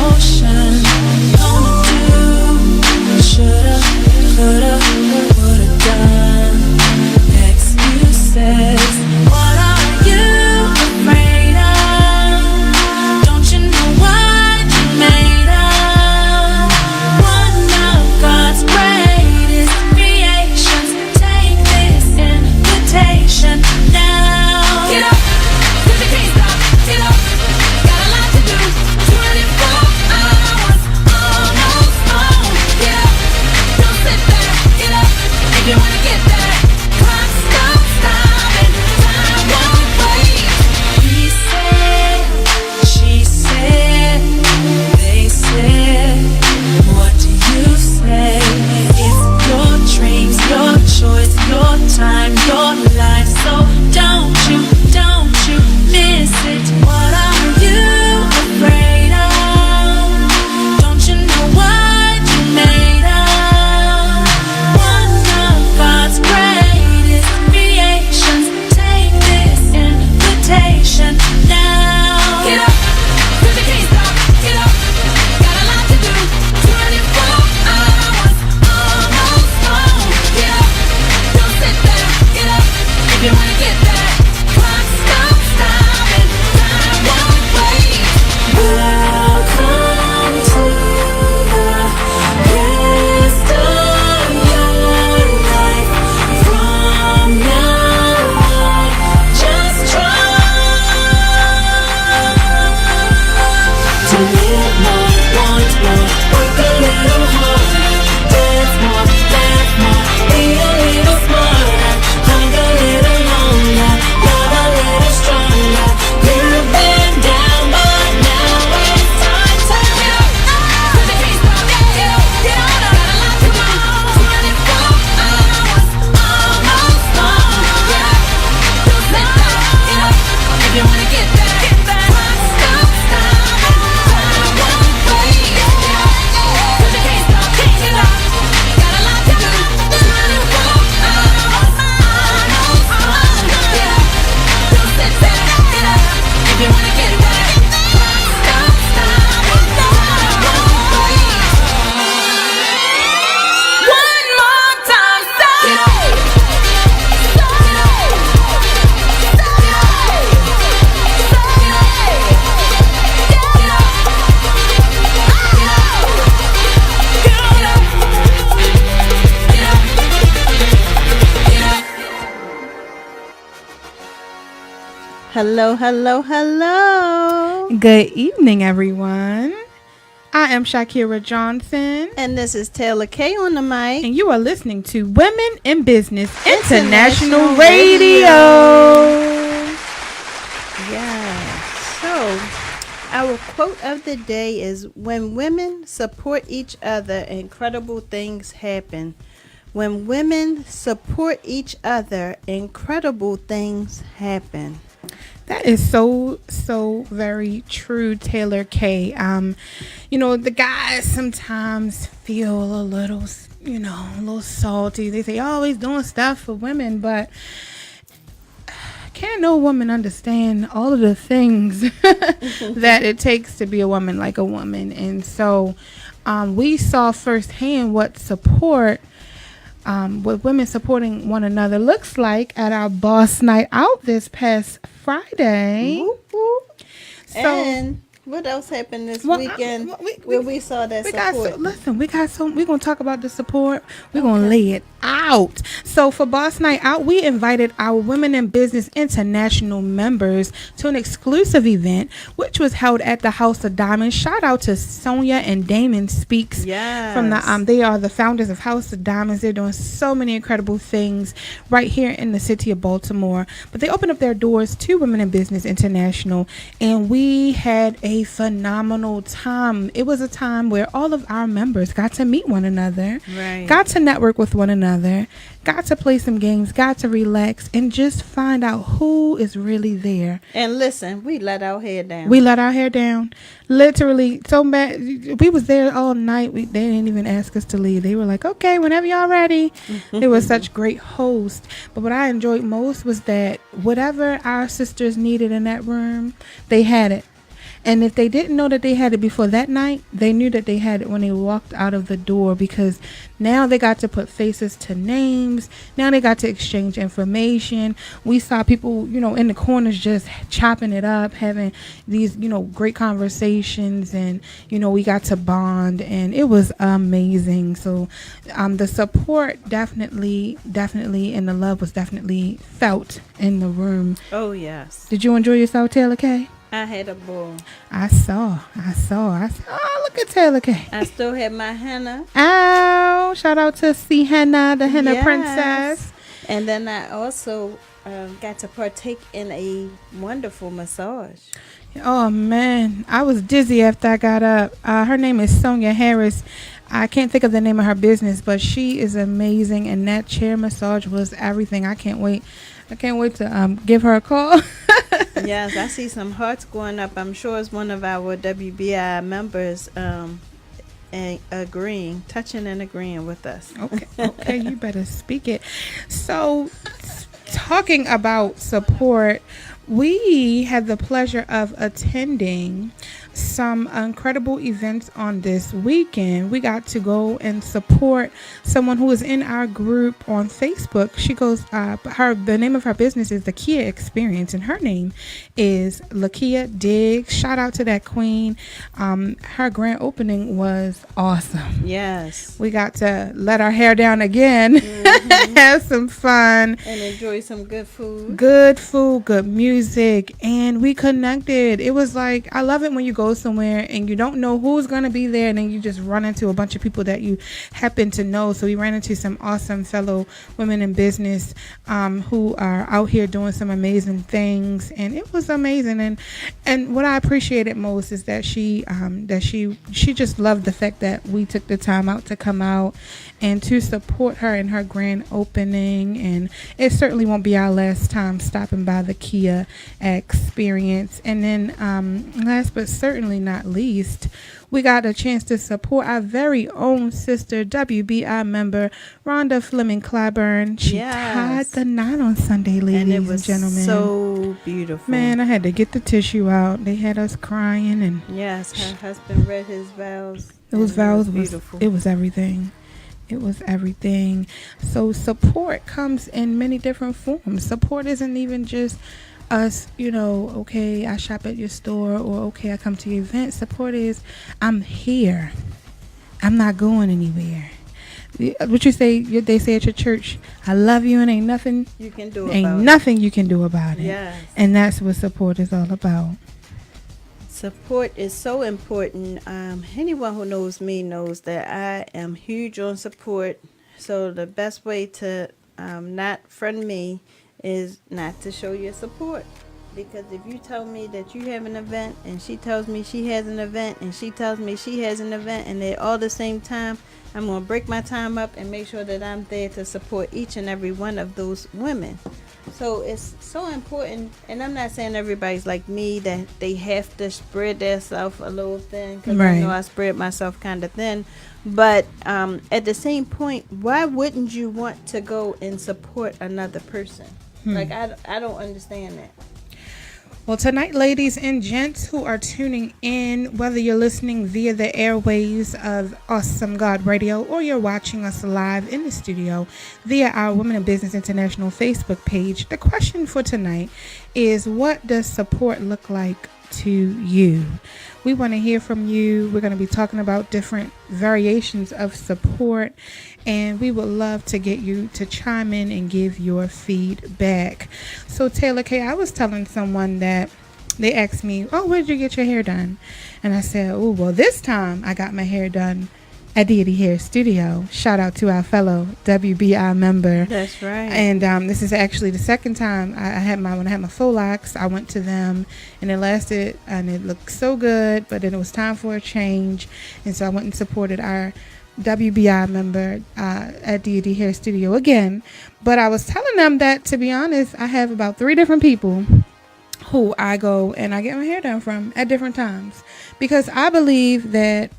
ocean. Gonna do, shoulda, coulda, woulda done. Excuses. What are you afraid of? Don't you know what you're made of? One of God's greatest creations. Take this invitation now. Get up, 'cause you can't stop. Get up, got a lot to do. 24 hours, almost home. Get up, don't sit there. Get up, if you wanna get there. Clock stop, stopping, time won't wait. He said, she said, they said. What do you say? It's your dreams, your choice, your time, your life. So don't you miss it. What are you afraid of? Don't you know what you're made of? One of God's greatest creations. Take this invitation now. Get up, 'cause you can't stop. Get up, got a lot to do. 24 hours, almost home. Get up, don't sit there. Get up, if you wanna get there. Clock stop, stopping, time won't wait. Welcome to the rest of your life. From now on, just try to live more, want more, work a little harder, dance more, laugh more, be a little smarter, hug a little longer, love a little stronger. You've been down, but now it's time to get up. 'Cause you can't stop. Get up, get on up. Got a lot to do. 24 hours, almost home. Get up, don't sit there. Get up, if you wanna get there. Clock stop, stopping, time won't wait. Get up, 'cause you can't stop. Get up, got a lot to do. 24 hours, almost home. Get up, don't sit there. Get up, if you wanna get there. Clock stop, stopping, time won't wait. One more time, stop. Get up. Hello, hello, hello. Good evening, everyone. I am Shakira Johnson, And this is Taylor Kay on the mic. and you are listening to Women in Business International International Radio. Yeah. So, our quote of the day is, when women support each other, incredible things happen. When women support each other, incredible things happen. That is so very true, Taylor K. The guys sometimes feel a little, a little salty. They say, "Oh, he's doing stuff for women," but can't no woman understand all of the things that it takes to be a woman like a woman. And so we saw firsthand what women supporting one another looks like at our boss night out this past Friday. Whoop, whoop. So, And what else happened this weekend where we saw that support? We're going to talk about the support. We're going to lay it out. So for Boss Night Out, we invited our Women in Business International members to an exclusive event, which was held at the House of Diamonds. Shout out to Sonia and Damon Speaks. Yes. From they are the founders of House of Diamonds. They're doing so many incredible things right here in the city of Baltimore. But they opened up their doors to Women in Business International, and we had a phenomenal time. It was a time where all of our members got to meet one another, Right. got to network with one another, got to play some games, got to relax, and just find out who is really there. And listen, we let our hair down. We let our hair down. Literally, so bad. We was there all night. They didn't even ask us to leave. They were like, okay, whenever y'all ready. They were such great hosts. But what I enjoyed most was that whatever our sisters needed in that room, they had it. And if they didn't know that they had it before that night, they knew that they had it when they walked out of the door, because now they got to put faces to names. Now they got to exchange information. We saw people, in the corners just chopping it up, having these, great conversations, and, we got to bond, and it was amazing. So the support definitely, and the love was definitely felt in the room. Oh, yes. Did you enjoy yourself, Taylor Kay? I had a ball. I saw. Oh, look at Taylor Kay. I still had my henna. Oh, shout out to C Henna, the henna Yes. princess. And then I also got to partake in a wonderful massage. Oh man, I was dizzy after I got up. Her name is Sonia Harris. I can't think of the name of her business, but she is amazing, and that chair massage was everything. I can't wait to give her a call. Yes, I see some hearts going up. I'm sure it's one of our WBI members touching and agreeing with us. Okay, you better speak it. So, talking about support, we had the pleasure of attending some incredible events on this weekend. We got to go and support someone who is in our group on Facebook. She goes, the name of her business is the Kia Experience, and her name is Lakia Diggs. Shout out to that queen. Her grand opening was awesome. Yes. We got to let our hair down again, have some fun, and enjoy some good food. Good music, and we connected. It was like, I love it when you go somewhere and you don't know who's going to be there, and then you just run into a bunch of people that you happen to know. So we ran into some awesome fellow women in business who are out here doing some amazing things, and it was amazing. And what I appreciated most is that she just loved the fact that we took the time out to come out and to support her in her grand opening. And it certainly won't be our last time stopping by the Kia Experience. And then last but certainly not least, we got a chance to support our very own sister, WBI member, Rhonda Fleming Claiborne. She tied the knot on Sunday, ladies and it was gentlemen. So beautiful. Man, I had to get the tissue out. They had us crying. And yes, her husband read his vows. Those vows was beautiful. It was everything. It was everything. So support comes in many different forms. Support isn't even just us, okay, I shop at your store, or okay, I come to your event. Support is, I'm here. I'm not going anywhere. What you say? They say at your church, I love you, and ain't nothing you can do about it. Yes. And that's what support is all about. Support is so important. Anyone who knows me knows that I am huge on support. So the best way to not friend me is not to show your support. Because if you tell me that you have an event, and she tells me she has an event, and she tells me she has an event, and they're all the same time, I'm going to break my time up and make sure that I'm there to support each and every one of those women. So it's so important, and I'm not saying everybody's like me, that they have to spread themselves a little thin, because right. I know I spread myself kind of thin. But at the same point, why wouldn't you want to go and support another person? Like, I don't understand that. Well, tonight, ladies and gents who are tuning in, whether you're listening via the airwaves of Awesome God Radio, or you're watching us live in the studio via our Women in Business International Facebook page, the question for tonight is, what does support look like to you? We want to hear from you. We're going to be talking about different variations of support, and we would love to get you to chime in and give your feedback. So Taylor Kay, I was telling someone that they asked me, oh, where did you get your hair done? And I said, oh, well, this time I got my hair done at Deity Hair Studio. Shout out to our fellow WBI member. That's right. And this is actually the second time when I had my faux locks, I went to them, and it lasted, and it looked so good, but then it was time for a change, and so I went and supported our WBI member at Deity Hair Studio again. But I was telling them that, to be honest, I have about 3 different people who I go and I get my hair done from at different times, because I believe that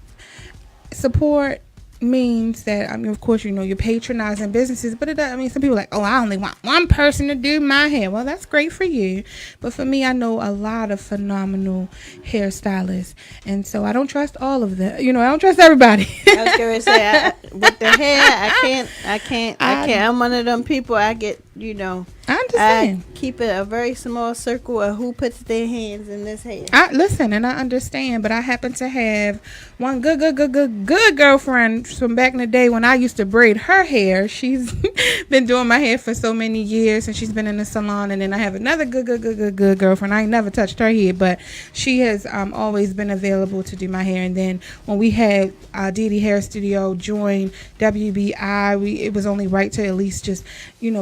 support means that, I mean, of course, you're patronizing businesses, but it does, I mean, some people are like, oh, I only want one person to do my hair. Well, that's great for you, but for me, I know a lot of phenomenal hairstylists, and so I don't trust all of them. I don't trust everybody. I was going to say, with the hair, I can't. I'm one of them people. I get, I understand. I keep it a very small circle of who puts their hands in this hair. Listen, and I understand, but I happen to have one good girlfriend from back in the day when I used to braid her hair. She's been doing my hair for so many years, and she's been in the salon. And then I have another good girlfriend. I ain't never touched her hair, but she has always been available to do my hair. And then when we had Dee Hair Studio join WBI, it was only right to at least just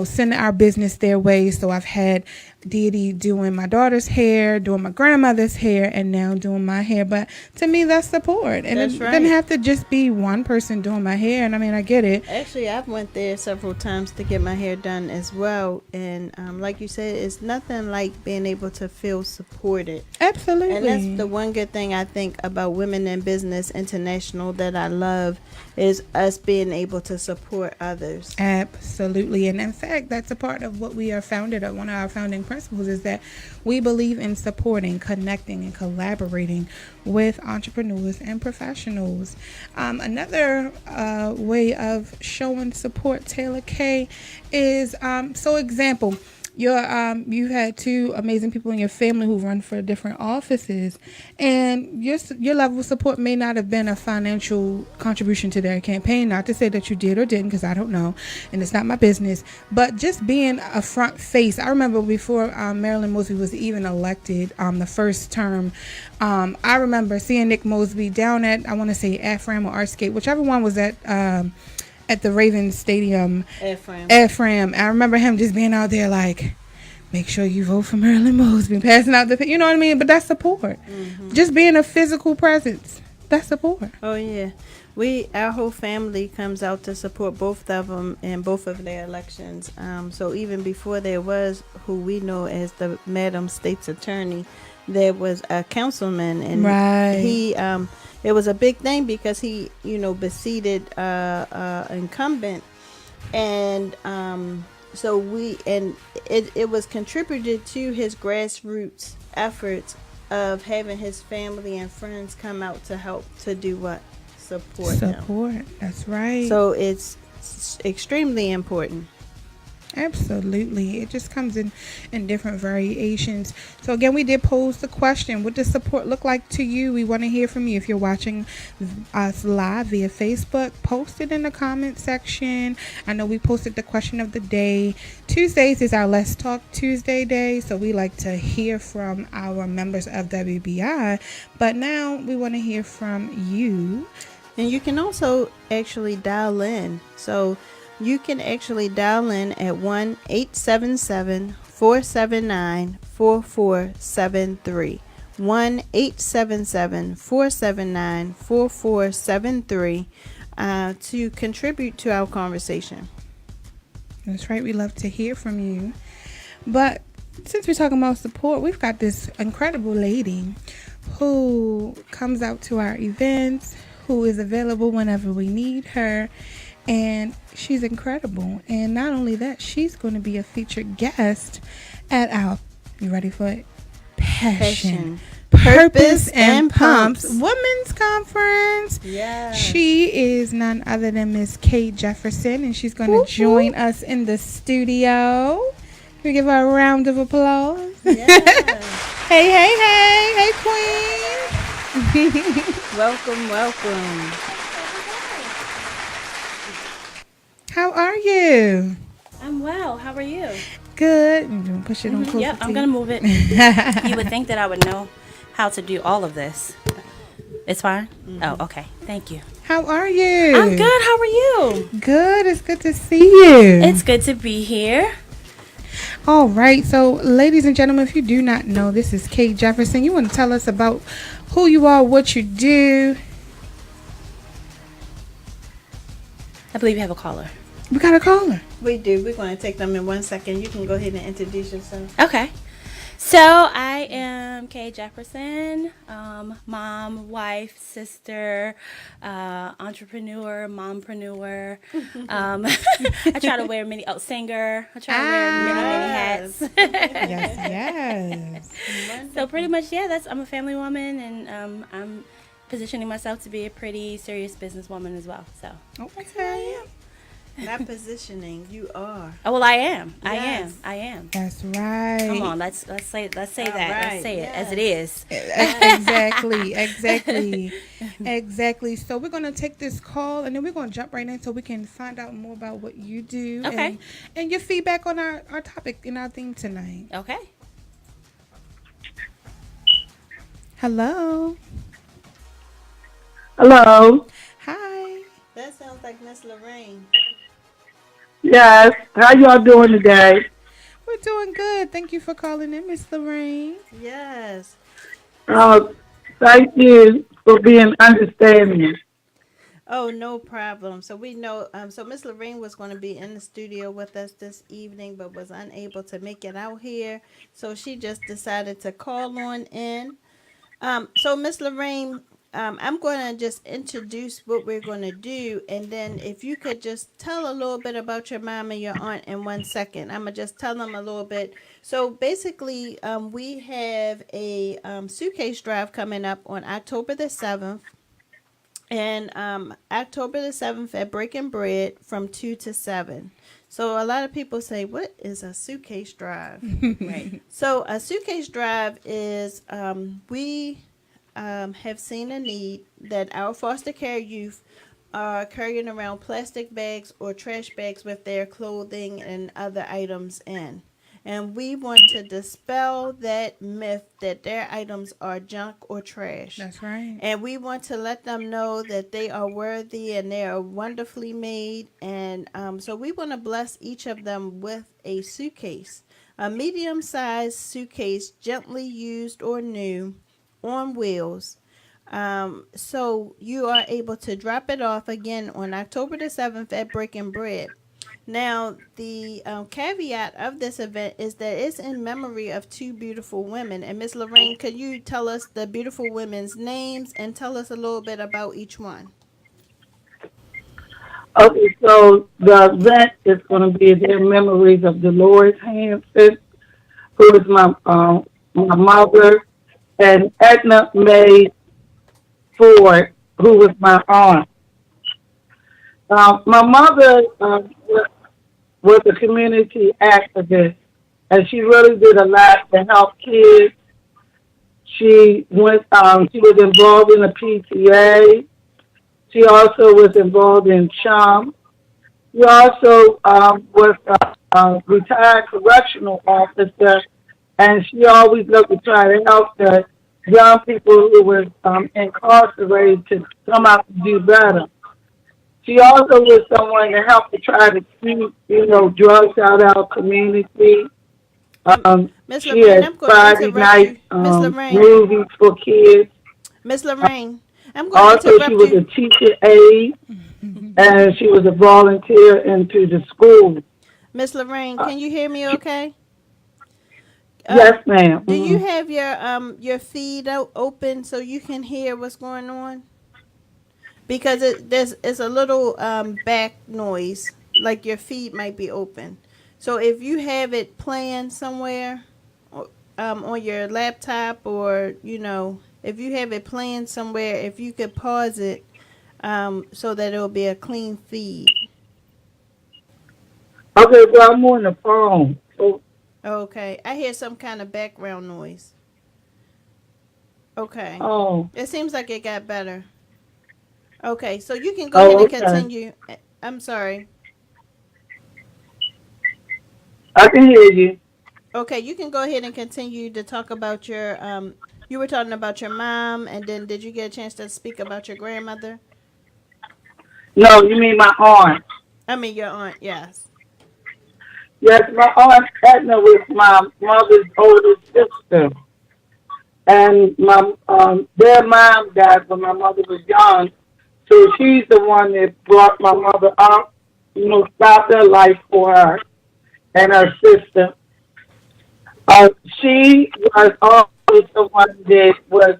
send our business their way. So I've had Dee doing my daughter's hair, doing my grandmother's hair, and now doing my hair. But to me, that's support. And it doesn't have to just be one person doing my hair. And I mean, I get it. Actually, I've went there several times to get my hair done as well. And like you said, it's nothing like being able to feel supported. Absolutely. And that's the one good thing I think about Women in Business International that I love, is us being able to support others. Absolutely. And in fact, that's a part of what we are founded on. One of our founding principles is that we believe in supporting, connecting, and collaborating with entrepreneurs and professionals. Another way of showing support, Taylor Kay, is example. You had two amazing people in your family who run for different offices, and your level of support may not have been a financial contribution to their campaign. Not to say that you did or didn't, because I don't know, and it's not my business. But just being a front face. I remember before Marilyn Mosby was even elected, the first term, I remember seeing Nick Mosby down at, I want to say, Ephraim or Artscape, whichever one was at the Ravens Stadium. Ephraim. I remember him just being out there like, make sure you vote for Marilyn Mosby, passing out you know what I mean? But that's support. Mm-hmm. Just being a physical presence, that's support. Oh, yeah. Our whole family comes out to support both of them in both of their elections. So even before there was who we know as the Madam State's Attorney, there was a councilman, and he it was a big thing because he beseated incumbent, and so it was contributed to his grassroots efforts of having his family and friends come out to help to do what? Support him. That's right. So it's extremely important. Absolutely. It just comes in different variations. So again, we did pose the question, what does support look like to you? We want to hear from you. If you're watching us live via Facebook, post it in the comment section. I know we posted the question of the day. Tuesdays is our Let's Talk Tuesday day, so we like to hear from our members of WBI, but now we want to hear from you. And you can also actually dial in. So you can actually dial in at 1-877-479-4473. 1-877-479-4473 to contribute to our conversation. That's right. We love to hear from you. But since we're talking about support, we've got this incredible lady who comes out to our events, who is available whenever we need her. And she's incredible. And not only that, she's going to be a featured guest at our, you ready for it? Passion, Purpose, and Pumps Women's Conference. Yeah. She is none other than Miss Kay Jefferson, and she's going to join us in the studio. Can we give her a round of applause? Yeah. Hey, queen. Welcome. How are you? I'm well. How are you? Good. You're going to push it on closer. Yep, I'm going to move it. You would think that I would know how to do all of this. It's fine? Mm-hmm. Oh, okay. Thank you. How are you? I'm good. How are you? Good. It's good to see you. It's good to be here. All right. So, ladies and gentlemen, if you do not know, this is Kay Jefferson. You want to tell us about who you are, what you do? I believe you have a caller. We got a caller. We do. We're going to take them in 1 second. You can go ahead and introduce yourself. Okay. So I am Kay Jefferson, mom, wife, sister, entrepreneur, mompreneur. I try to wear many. Oh, singer. I try to wear many hats. Yes, yes. So pretty much, yeah. I'm a family woman, and I'm positioning myself to be a pretty serious businesswoman as well. So. Okay. Not positioning, you are. Oh well, I am. Yes. I am. That's right. Come on, let's say that. right, Let's say it as yes. it is. Exactly. So we're gonna take this call and then we're gonna jump right in so we can find out more about what you do Okay. and your feedback on our topic and our theme tonight. Okay. Hello. Hello. Hi. That sounds like Miss Lorraine. Yes. How y'all doing today? We're doing good. Thank you for calling in, Miss Lorraine. Yes. Thank you for being understanding. Oh, no problem. So we know, so Miss Lorraine was going to be in the studio with us this evening, but was unable to make it out here. So she just decided to call on in. So Miss Lorraine, I'm going to just introduce what we're going to do, and then if you could just tell a little bit about your mom and your aunt in 1 second. I'm going to just tell them a little bit. So basically, we have a suitcase drive coming up on October the 7th. And October the 7th at Breaking Bread from 2 to 7. So a lot of people say, what is a suitcase drive? Right. So a suitcase drive is we have seen a need that our foster care youth are carrying around plastic bags or trash bags with their clothing and other items in. And we want to dispel that myth that their items are junk or trash. That's right. And we want to let them know that they are worthy and they are wonderfully made. And so we want to bless each of them with a suitcase, a medium-sized suitcase, gently used or new, on wheels. So you are able to drop it off again on October the 7th at Breaking Bread. Now, the caveat of this event is that it's in memory of two beautiful women. And Miss Lorraine, could you tell us the beautiful women's names and tell us a little bit about each one? Okay, so the event is going to be their memories of Dolores Hanson, who is my mother, and Edna Mae Ford, who was my aunt. My mother was a community activist, and she really did a lot to help kids. She went. She was involved in the PTA. She also was involved in CHUM. She also was a retired correctional officer, and she always looked to try to help the young people who were incarcerated to come out and do better. She also was someone to help to try to keep, drugs out of our community. Miss She Lorraine, had I'm going to Friday interrupt you. night Miss Lorraine, movies for kids. Miss Lorraine, I'm going to Also, she interrupt was a you. teacher aide, and she was a volunteer into the school. Miss Lorraine, can you hear me okay? Yes, ma'am. Do you have your feed open so you can hear what's going on? Because it's a little back noise, like your feed might be open. So if you have it playing somewhere, on your laptop, or if you have it playing somewhere, if you could pause it, so that it'll be a clean feed. Okay, well, I'm on the phone. So, Okay, I hear some kind of background noise. Okay, oh, it seems like it got better. Okay, so you can go ahead and okay. continue. I'm sorry. I can hear you. Okay, you can go ahead and continue to talk about your you were talking about your mom, and then did you get a chance to speak about your grandmother? No, you mean my aunt. I mean your aunt, yes. Yes, my aunt Edna was my mother's oldest sister. And their mom died when my mother was young. So she's the one that brought my mother up, stopped her life for her and her sister. She was always the one that was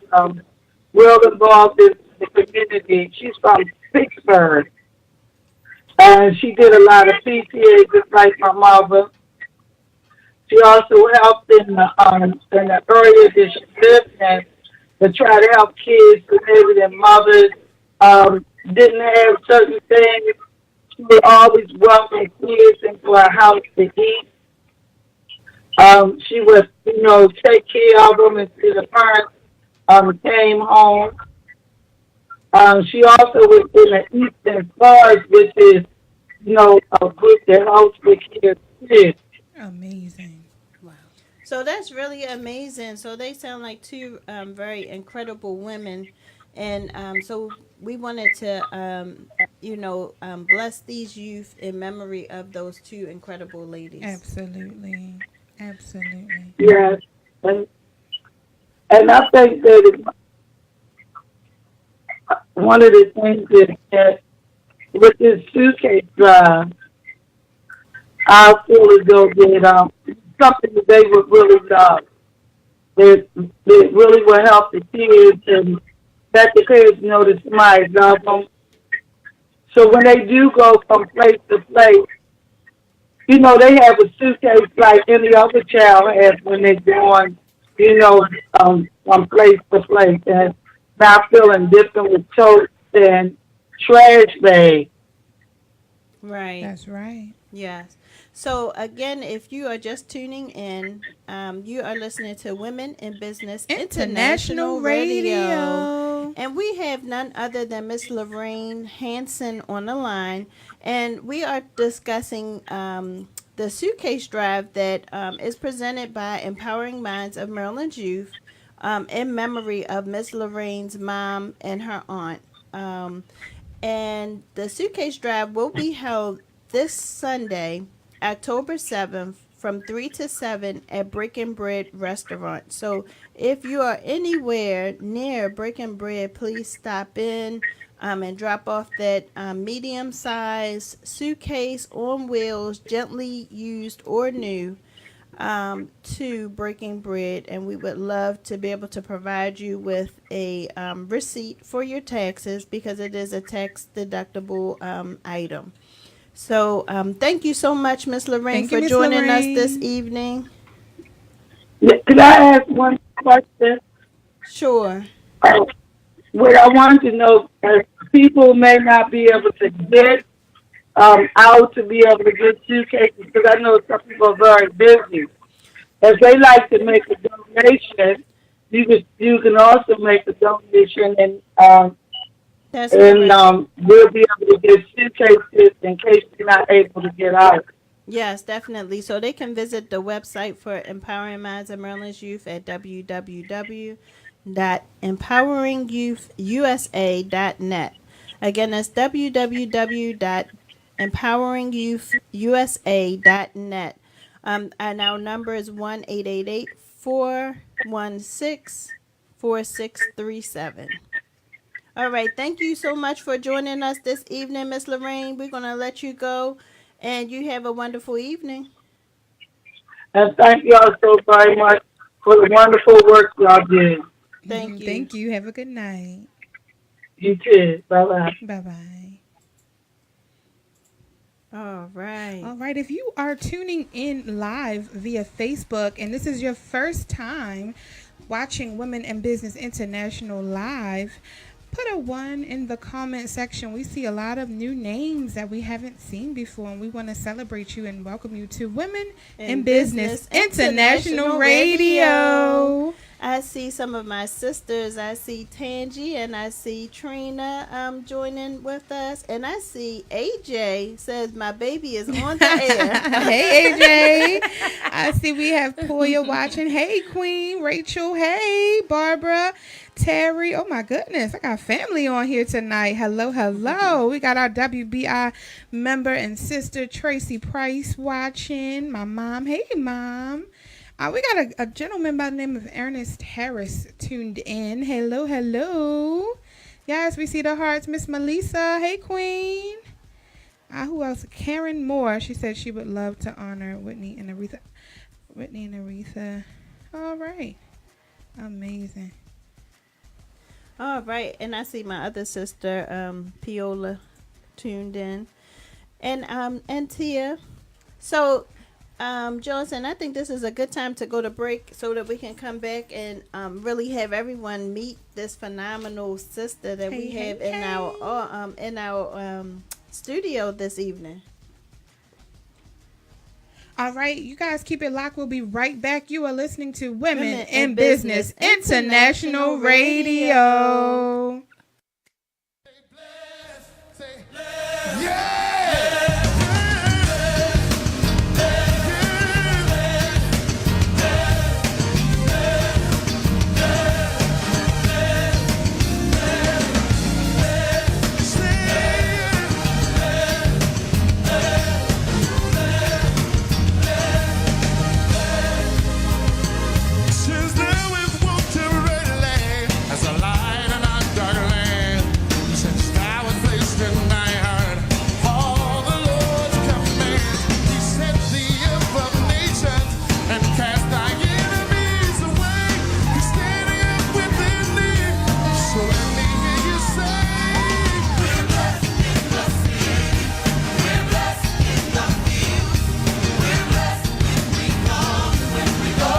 real involved in the community. She's from Pittsburgh, and she did a lot of PTA just like my mother. She also helped in the area that she lived in to try to help kids who maybe their mothers didn't have certain things. She would always welcome kids into her house to eat. She would, take care of them until the parents came home. She also was in the Eastern Forest, which is, a group that helps with kids. Amazing. So that's really amazing. So they sound like two very incredible women, and so we wanted to, bless these youth in memory of those two incredible ladies. Absolutely. Absolutely. Yes. And I think that one of the things is that with this suitcase drive, I feel as though that something that they would really love. That really will help the kids and let the kids know that somebody loves them. So when they do go from place to place, they have a suitcase like any other child has when they're going, from place to place. And not feeling different with totes and trash bags. Right. That's right. Yes. So again, if you are just tuning in, you are listening to Women in Business International Radio. And we have none other than Miss Lorraine Hanson on the line. And we are discussing the suitcase drive that is presented by Empowering Minds of Maryland's Youth in memory of Miss Lorraine's mom and her aunt. And the suitcase drive will be held this Sunday, October 7th, from 3 to 7 at Brick and Bread Restaurant. So if you are anywhere near Brick and Bread, please stop in and drop off that medium-sized suitcase on wheels, gently used or new, to Breaking Bread, and we would love to be able to provide you with a receipt for your taxes because it is a tax deductible item. So thank you so much, Miss Lorraine, Thank you, for Miss joining us Lorraine. this evening. Yeah, could I ask one question? Sure. What I wanted to know, people may not be able to get out to be able to get suitcases because I know some people are very busy. If they like to make a donation, you can also make a donation That's correct. we'll be able to get suitcases in case you're not able to get out. Yes, definitely. So they can visit the website for Empowering Minds of Maryland's Youth at www.empoweringyouth.usa.net. Again, that's www.empoweringyouthUSA.net. And our number is 1-888-416-4637. All right. Thank you so much for joining us this evening, Miss Lorraine. We're going to let you go, and you have a wonderful evening. And thank y'all so very much for the wonderful work y'all did. Thank you. Thank you. Have a good night. You too. Bye-bye. Bye-bye. All right. All right. If you are tuning in live via Facebook and this is your first time watching Women in Business International live, put a 1 in the comment section. We see a lot of new names that we haven't seen before, and we want to celebrate you and welcome you to Women in Business International Radio. I see some of my sisters. I see Tangi and I see Trina joining with us. And I see AJ says my baby is on the air. Hey, AJ. I see we have Poya watching. Hey, Queen. Rachel. Hey, Barbara. Terry. Oh, my goodness. I got family on here tonight. Hello, hello. We got our WBI member and sister, Tracy Price, watching. My mom. Hey, Mom. We got a gentleman by the name of Ernest Harris tuned in. Hello, hello. Yes, we see the hearts. Miss Melissa. Hey, Queen. Who else? Karen Moore. She said she would love to honor Whitney and Aretha. Whitney and Aretha. All right. Amazing. All right, and I see my other sister, Piola, tuned in, and Tia. So, Johnson, I think this is a good time to go to break so that we can come back and really have everyone meet this phenomenal sister that we have in our studio this evening. All right, you guys keep it locked. We'll be right back. You are listening to Women in Business International Radio. Since there is water readily as a light in our dark land, since thou was placed in thy heart, all the Lord's commands, he set thee above nations and cast thy enemies away. He's standing up within thee, so let me hear you say, we're blessed in the city, we're blessed in the field, we're blessed when we come, when we go.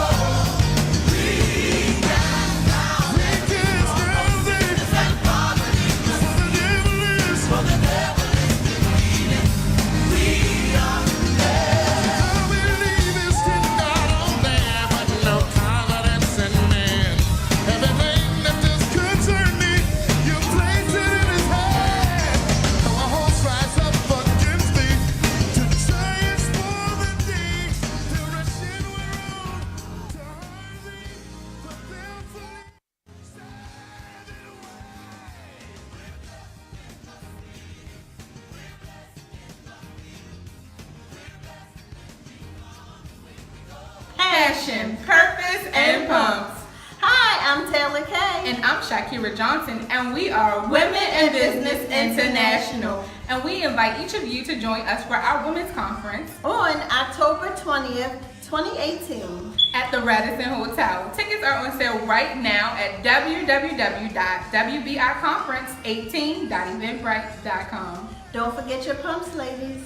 Passion, purpose, and pumps. Hi, I'm Taylor Kay. And I'm Shakira Johnson, and we are Women in Business International. And we invite each of you to join us for our Women's Conference On October 20th, 2018. at the Radisson Hotel. Tickets are on sale right now at www.wbiconference18.eventbrite.com. Don't forget your pumps, ladies.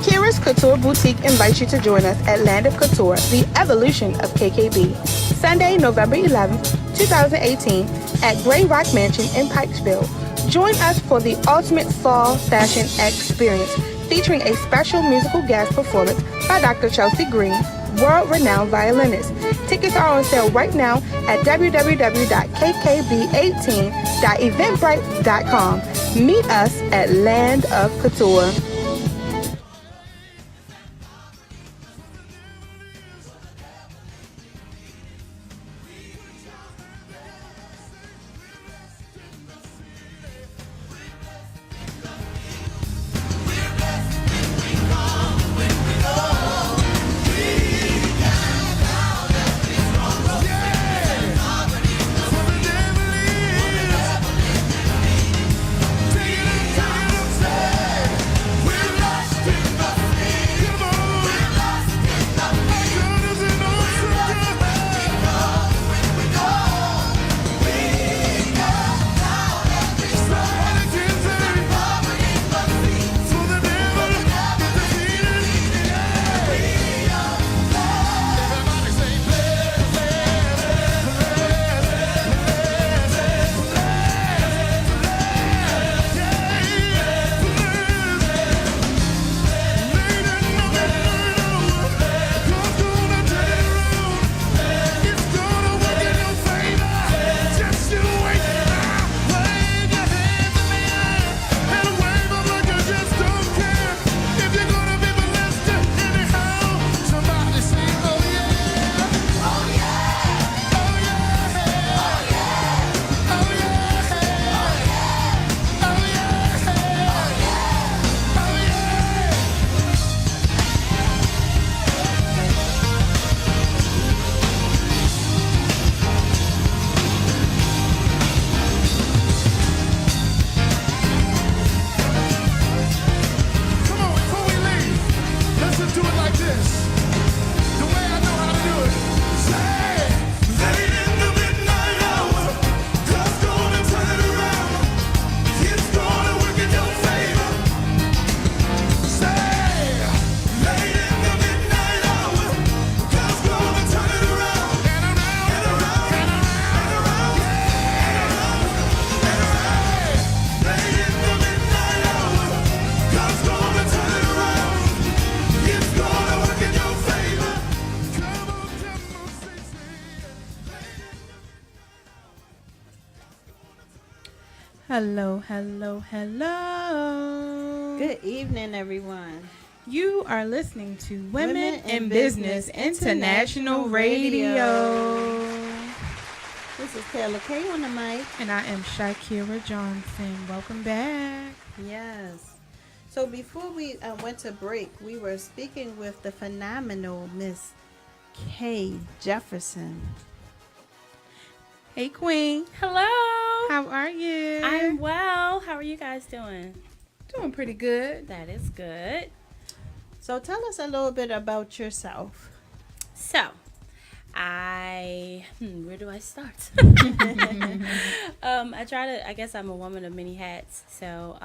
Kira's Couture Boutique invites you to join us at Land of Couture, the evolution of KKB. Sunday, November 11th, 2018 at Gray Rock Mansion in Pikesville. Join us for the ultimate fall fashion experience, featuring a special musical guest performance by Dr. Chelsea Green, world-renowned violinist. Tickets are on sale right now at www.kkb18.eventbrite.com. Meet us at Land of Couture. We Hello, hello, hello. Good evening, everyone. You are listening to Women, Women in in Business Business International International Radio. This is Taylor Kay on the mic. And I am Shakira Johnson. Welcome back. Yes. So before we went to break, we were speaking with the phenomenal Miss Kay Jefferson. Hey, Queen. Hello. How are you? I'm well. How are you guys doing? doing pretty good. That is good. So tell us a little bit about yourself. So, where do I start? I guess I'm a woman of many hats. So,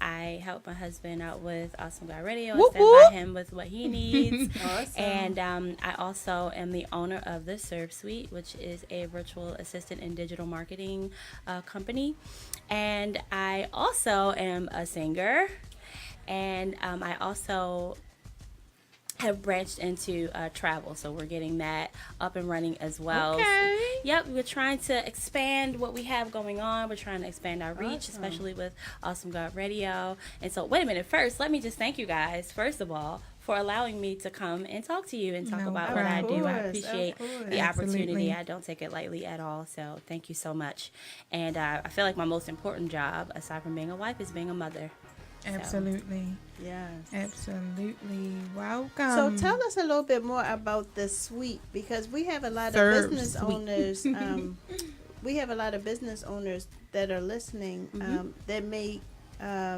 I help my husband out with Awesome Guy Radio. Whoop, I stand whoop. by him with what he needs. Awesome. And I also am the owner of the Serve Suite, which is a virtual assistant and digital marketing company. And I also am a singer. And I also have branched into travel, so we're getting that up and running as well. Okay. Yep, we're trying to expand what we have going on. We're trying to expand our reach, Awesome. especially with Awesome God Radio. And so, wait a minute. First, let me just thank you guys, first of all, for allowing me to come and talk to you and talk No about what I do. I problem. appreciate Of course. the Absolutely. opportunity. I don't take it lightly at all, so thank you so much. And I feel like my most important job, aside from being a wife, is being a mother. Absolutely. Yes. Absolutely. Welcome. So tell us a little bit more about the suite, because we have a lot Serve of business suite. owners. We have a lot of business owners that are listening that may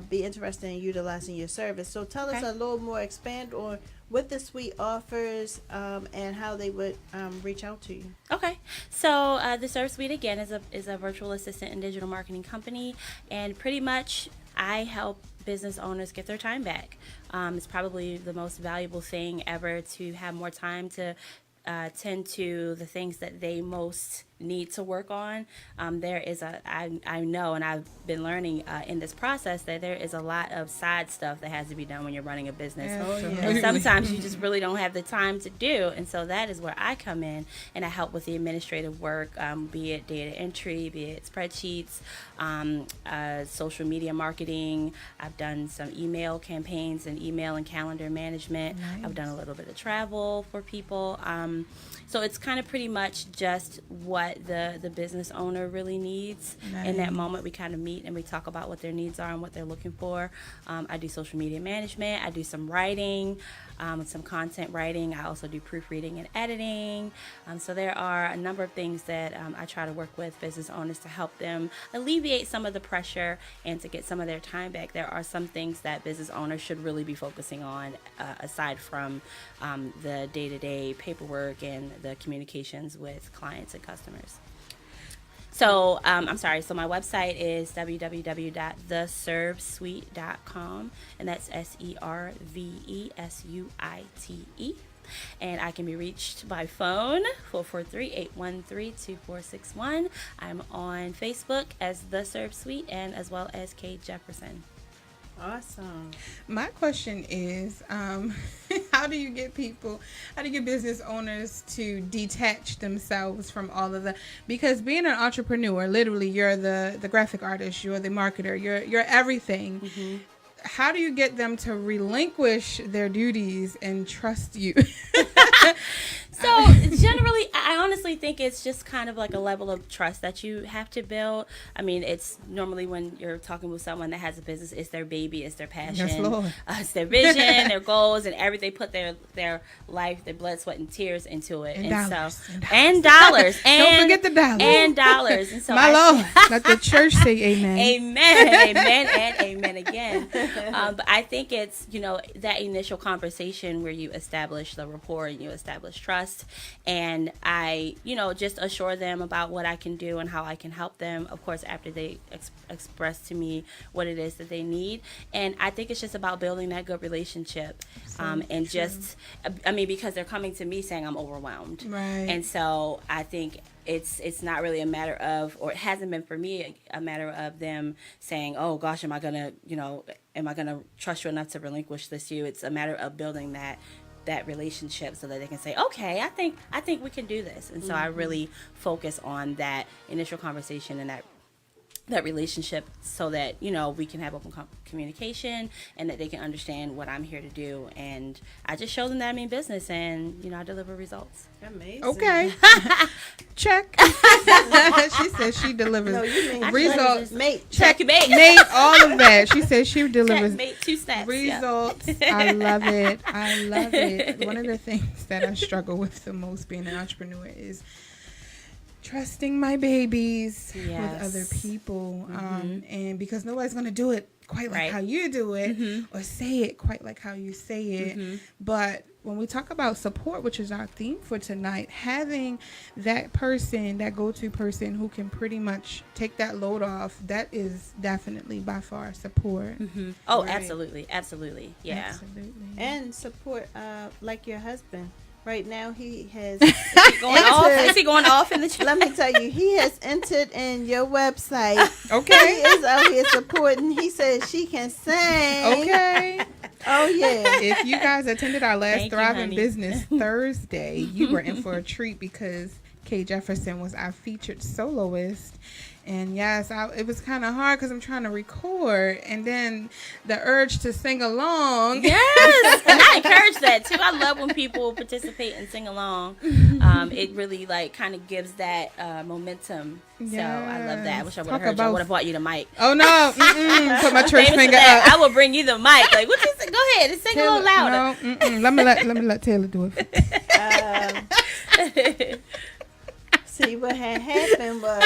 be interested in utilizing your service. So tell us Okay. a little more, expand on what the suite offers and how they would reach out to you. Okay, so the Serve Suite again is a virtual assistant and digital marketing company, and pretty much I help business owners get their time back. It's probably the most valuable thing ever to have more time to tend to the things that they most need to work on. There is I know, and I've been learning in this process, that there is a lot of side stuff that has to be done when you're running a business. And sometimes you just really don't have the time to do. And so that is where I come in, and I help with the administrative work, be it data entry, be it spreadsheets, social media marketing. I've done some email campaigns and email and calendar management. Nice. I've done a little bit of travel for people. So it's kind of pretty much just what the business owner really needs. In that Nice. moment, we kind of meet and we talk about what their needs are and what they're looking for. I do social media management. I do some writing, some content writing. I also do proofreading and editing. So there are a number of things that I try to work with business owners to help them alleviate some of the pressure and to get some of their time back. There are some things that business owners should really be focusing on aside from the day-to-day paperwork and the communications with clients and customers. So, I'm sorry. So my website is www.theservesuite.com, and that's SERVESUITE. And I can be reached by phone, 443-813-2461. I'm on Facebook as The Serve Suite and as well as Kay Jefferson. Awesome. My question is, how do you get business owners to detach themselves from all of the, because being an entrepreneur, literally you're the graphic artist, you're the marketer, you're everything. Mm-hmm. How do you get them to relinquish their duties and trust you? So generally, I honestly think it's just kind of like a level of trust that you have to build. I mean, it's normally when you're talking with someone that has a business, it's their baby, it's their passion, Yes, Lord. It's their vision, their goals, and everything. They put their life, their blood, sweat, and tears into it, And dollars. and dollars, and Don't forget the dollars. and dollars. And so My Lord, let the church say amen. Amen, amen, and amen again. But I think it's, that initial conversation where you establish the rapport and you establish trust. And I, just assure them about what I can do and how I can help them, of course, after they express to me what it is that they need. And I think it's just about building that good relationship. Because they're coming to me saying I'm overwhelmed. Right. And so I think it's not really a matter of, or it hasn't been for me a matter of them saying, oh gosh, am I gonna trust you enough to relinquish this to you? It's a matter of building that relationship so that they can say, okay, I think we can do this. And so I really focus on that initial conversation and that relationship so that, we can have open communication and that they can understand what I'm here to do. And I just show them that I mean business, and, I deliver results. Amazing. Okay. Check. She says she delivers No, you mean results. Mate. Checkmate. Made all of that. She says she delivers Checkmate, 2 steps. Yeah. results. I love it. I love it. One of the things that I struggle with the most being an entrepreneur is trusting my babies with Yes. other people. And because nobody's going to do it quite like how you do it or say it quite like how you say it. But when we talk about support, which is our theme for tonight, having that person, that go-to person who can pretty much take that load off, that is definitely by far support. Oh, Right. absolutely. Absolutely. Yeah. Absolutely. And support, like your husband. Right now, he has. Is he going off in the chat? Let me tell you, he has entered in your website. Okay. He is out here supporting. He says she can sing. Okay. Oh yeah. If you guys attended our last Thank you, Thriving honey. Business Thursday, you were in for a treat because Kay Jefferson was our featured soloist. And yes, it was kind of hard because I'm trying to record, and then the urge to sing along. Yes, and I encourage that too. I love when people participate and sing along. It really kind of gives that momentum. So I love that. I wish I would have heard you. I would have bought you the mic. Oh no! Put my church Famous for finger that, up. I will bring you the mic. Like, what you say? Go ahead and sing a little louder. No, let me let Taylor do it. See, what had happened was.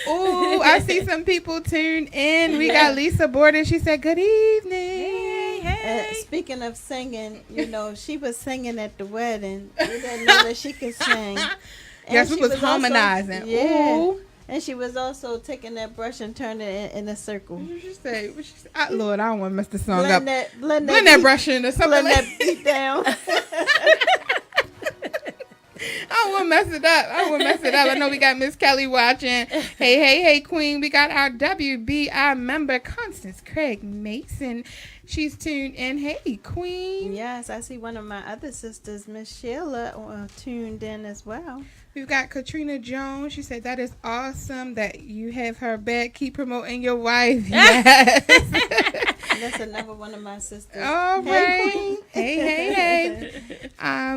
Ooh, I see some people tuned in. We got Lisa Borden. She said, "Good evening." Speaking of singing, she was singing at the wedding. We didn't know that she could sing. Yes, we she was harmonizing. Yeah. Ooh. And she was also taking that brush and turning it in a circle. What did you say? Lord, I don't want to mess the song Blend up. Blend that brush in or something blend like that beat down. I don't want to mess it up. I know we got Miss Kelly watching. Hey, Queen. We got our WBI member, Constance Craig Mason. She's tuned in. Hey, Queen. Yes, I see one of my other sisters, Miss Sheila, tuned in as well. We've got Katrina Jones. She said, that is awesome that you have her back. Keep promoting your wife. Yes. That's another one of my sisters. All Hey, right. Queen. Hey.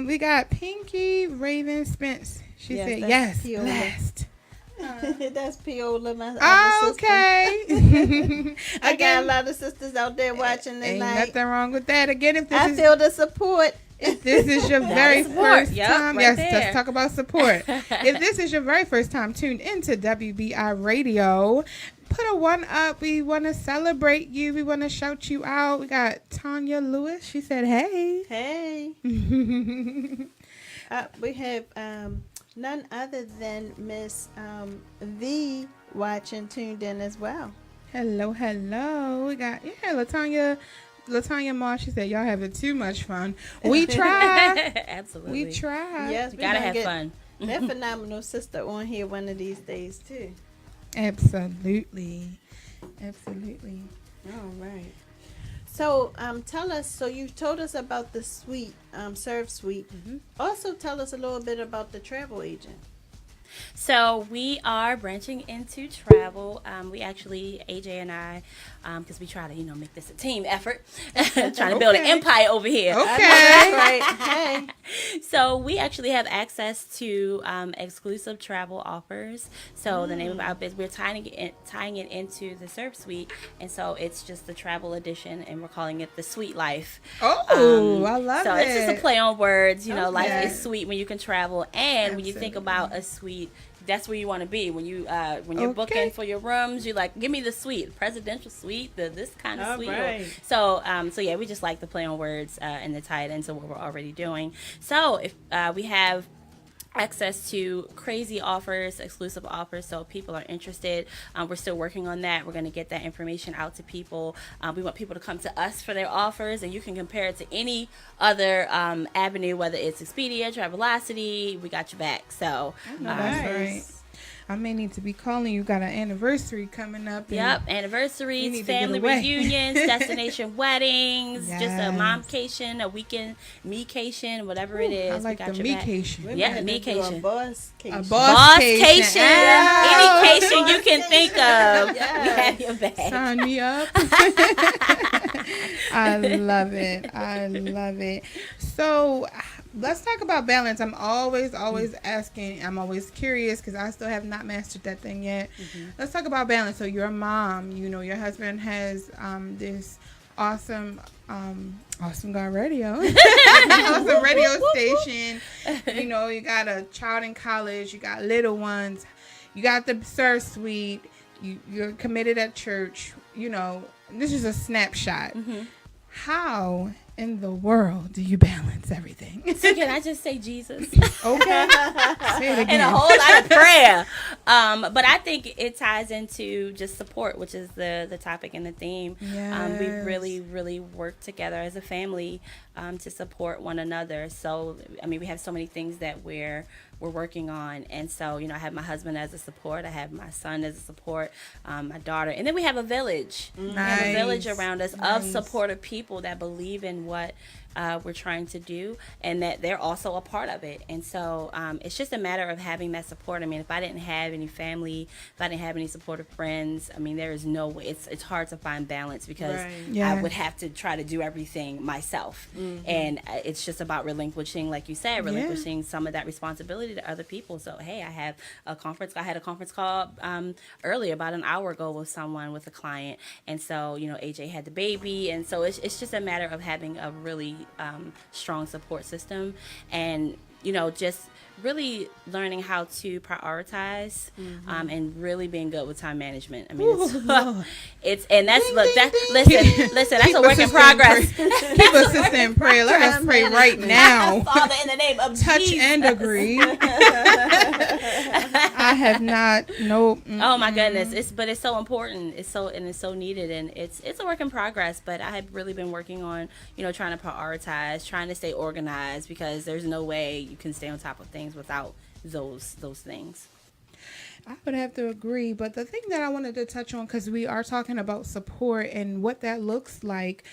We got Pinky Raven Spence. She said, yes, Piola. blessed. That's Piola, my other sister. Okay. I got a lot of sisters out there watching Ain't tonight. nothing wrong with that. Again, if I this feel the support. if this is your very first time, right yes, there. let's talk about support. If this is your very first time tuned into WBI Radio, put a 1 up. We want to celebrate you. We want to shout you out. We got Tanya Lewis. She said, hey. Hey. We have none other than Miss V watching, tuned in as well. Hello. We got, Latanya Moss. She said, y'all having too much fun. We try. Absolutely. We try. Yes, You we gotta gonna have get fun. that phenomenal sister on here one of these days too. Absolutely. All right. So tell us. So you told us about the suite, Serve Suite. Also, tell us a little bit about the travel agent. So we are branching into travel. We actually, AJ and I, because we try to, make this a team effort, trying to build an empire over here. Okay. Right. Hey. So we actually have access to exclusive travel offers. So the name of our business, we're tying it into the Serve Suite, and so it's just the travel edition, and we're calling it the Sweet Life. Oh, I love so it. it's just a play on words. Life Okay. is sweet when you can travel, and when you think about a suite, that's where you want to be when you're Okay. booking for your rooms. You're like, give me the suite, presidential suite, this kind of All suite. right. So yeah, we just like to play on words and to tie it into what we're already doing. So if we have access to crazy offers, exclusive offers, so if people are interested, we're still working on that. We're going to get that information out to people. We want people to come to us for their offers, and you can compare it to any other avenue, whether it's Expedia, Travelocity. We got your back. So That's Nice. right. I may need to be calling you. Got an anniversary coming up. Yep, You anniversaries, need to family get away. reunions, destination weddings, just a Yes. momcation, a weekend mecation, whatever it is. I like we got the your back. mecation. Women Yeah, had to do mecation. A boss A cation. Bosscation, Ow. any cation you can think of, Yes. we have your back. Sign me up. I love it. I love it. So let's talk about balance. I'm always asking. I'm always curious because I still have not mastered that thing yet. Let's talk about balance. So you're a mom. You know, your husband has this awesome God radio. Awesome radio station. You know, you got a child in college. You got little ones. You got the serve suite. You're committed at church. You know, this is a snapshot. How in the world do you balance everything? So can I just say Jesus? Okay. Say it again. And a whole lot of prayer. But I think it ties into just support, which is the topic and the theme. We Yes. really work together as a family to support one another. So, I mean, we have so many things that we're working on. And so, you know, I have my husband as a support. I have my son as a support, my daughter. And then we have a village. We have a village Nice. around us of supportive people that believe in what we're trying to do and that they're also a part of it. And so it's just a matter of having that support. I mean, if I didn't have any family, if I didn't have any supportive friends, I mean, there is no way. It's hard to find balance because Right. Yeah. I would have to try to do everything myself. And it's just about relinquishing, like you said, relinquishing some of that responsibility to other people. So, hey, I had a conference call earlier about an hour ago with someone, with a client. And so, you know, AJ had the baby. And so it's just a matter of having a really strong support system and, you know, just really learning how to prioritize and really being good with time management. I mean, it's and that's listen, that's Keep a work us in in progress. Keep us in prayer. Let us pray right now. Father, in the name of Touch Jesus. and agree. I have not. Nope. Oh my goodness! It's so important. It's so needed, and it's a work in progress. But I have really been working on, you know, trying to prioritize, trying to stay organized because there's no way you can stay on top of things without those things. I would have to agree, but the thing that I wanted to touch on, because we are talking about support and what that looks like,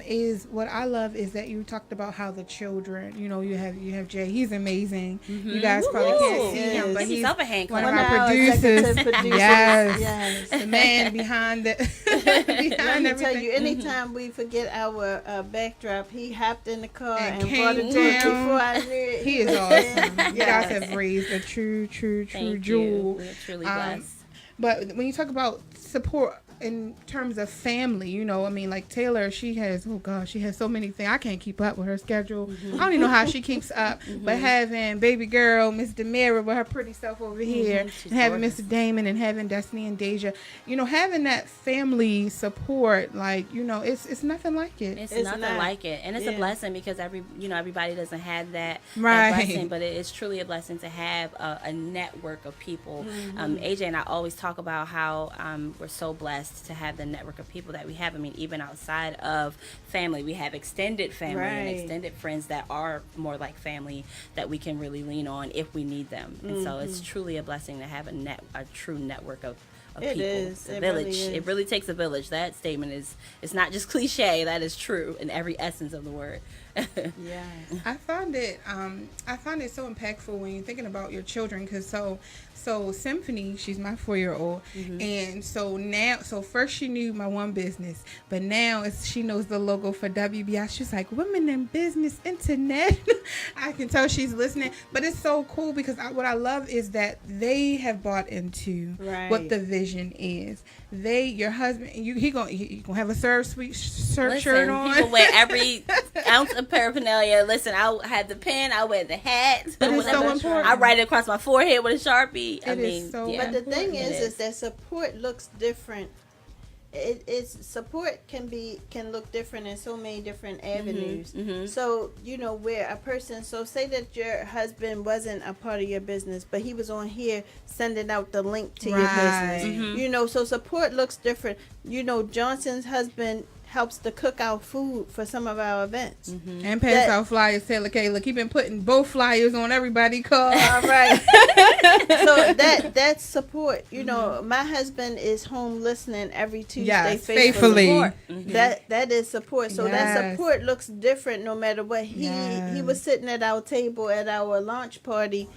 is what I love is that you talked about how the children, you know, you have Jay, he's amazing. You guys probably can't see him, but Give he's yourself a hand one of clap. our producers. Yes. Yes. The man behind the Let behind me everything. tell you, anytime we forget our backdrop, he hopped in the car And and brought came it to us down. before I knew it. He is awesome. You guys Yes. have raised a true Thank jewel. you. We're truly blessed. But when you talk about support in terms of family, you know, I mean, like Taylor, she has so many things. I can't keep up with her schedule. I don't even know how she keeps up. But having baby girl, Miss Demira with her pretty self over here, She's and having gorgeous. Mr. Damon and having Destiny and Deja, you know, having that family support, like, you know, it's nothing like it. It's It's nothing not. like it, and it's a Yeah. blessing because everybody doesn't have that Right. blessing, but it's truly a blessing to have a network of people. AJ and I always talk about how we're so blessed to have the network of people that we have. I mean, even outside of family, we have extended family and Right. extended friends that are more like family that we can really lean on if we need them. And so it's truly a blessing to have a true network of It people. is. The It village. really is. It really takes a village. That statement it's not just cliche. That is true in every essence of the word. Yeah. I find it so impactful when you're thinking about your children, because so Symphony, she's my 4-year-old, and so first she knew my one business, but now she knows the logo for WBI. She's like, Women in Business Internet. I can tell she's listening, but it's so cool because what I love is that they have bought into Right. what the vision is. Your husband, he gonna have a serve suite shirt Listen, on. people wear every ounce of paraphernalia. Listen, I had the pen, I wear the hat, But it's so whatever. important. I write it across my forehead with a Sharpie. I It is mean, so yeah. But the thing important. is that support looks different. It's support can look different in so many different avenues. So you know, where a person, so say that your husband wasn't a part of your business, but he was on here sending out the link to your Right. business. You know, so support looks different. You know, Johnson's husband helps to cook our food for some of our events. And pass out flyers. Taylor Kay, look, he been putting both flyers on everybody's car. All right. So that's support. You know, my husband is home listening every Tuesday Yes, faithfully. faithfully. That is support. So that Yes. support looks different no matter what. He was sitting at our table at our launch party,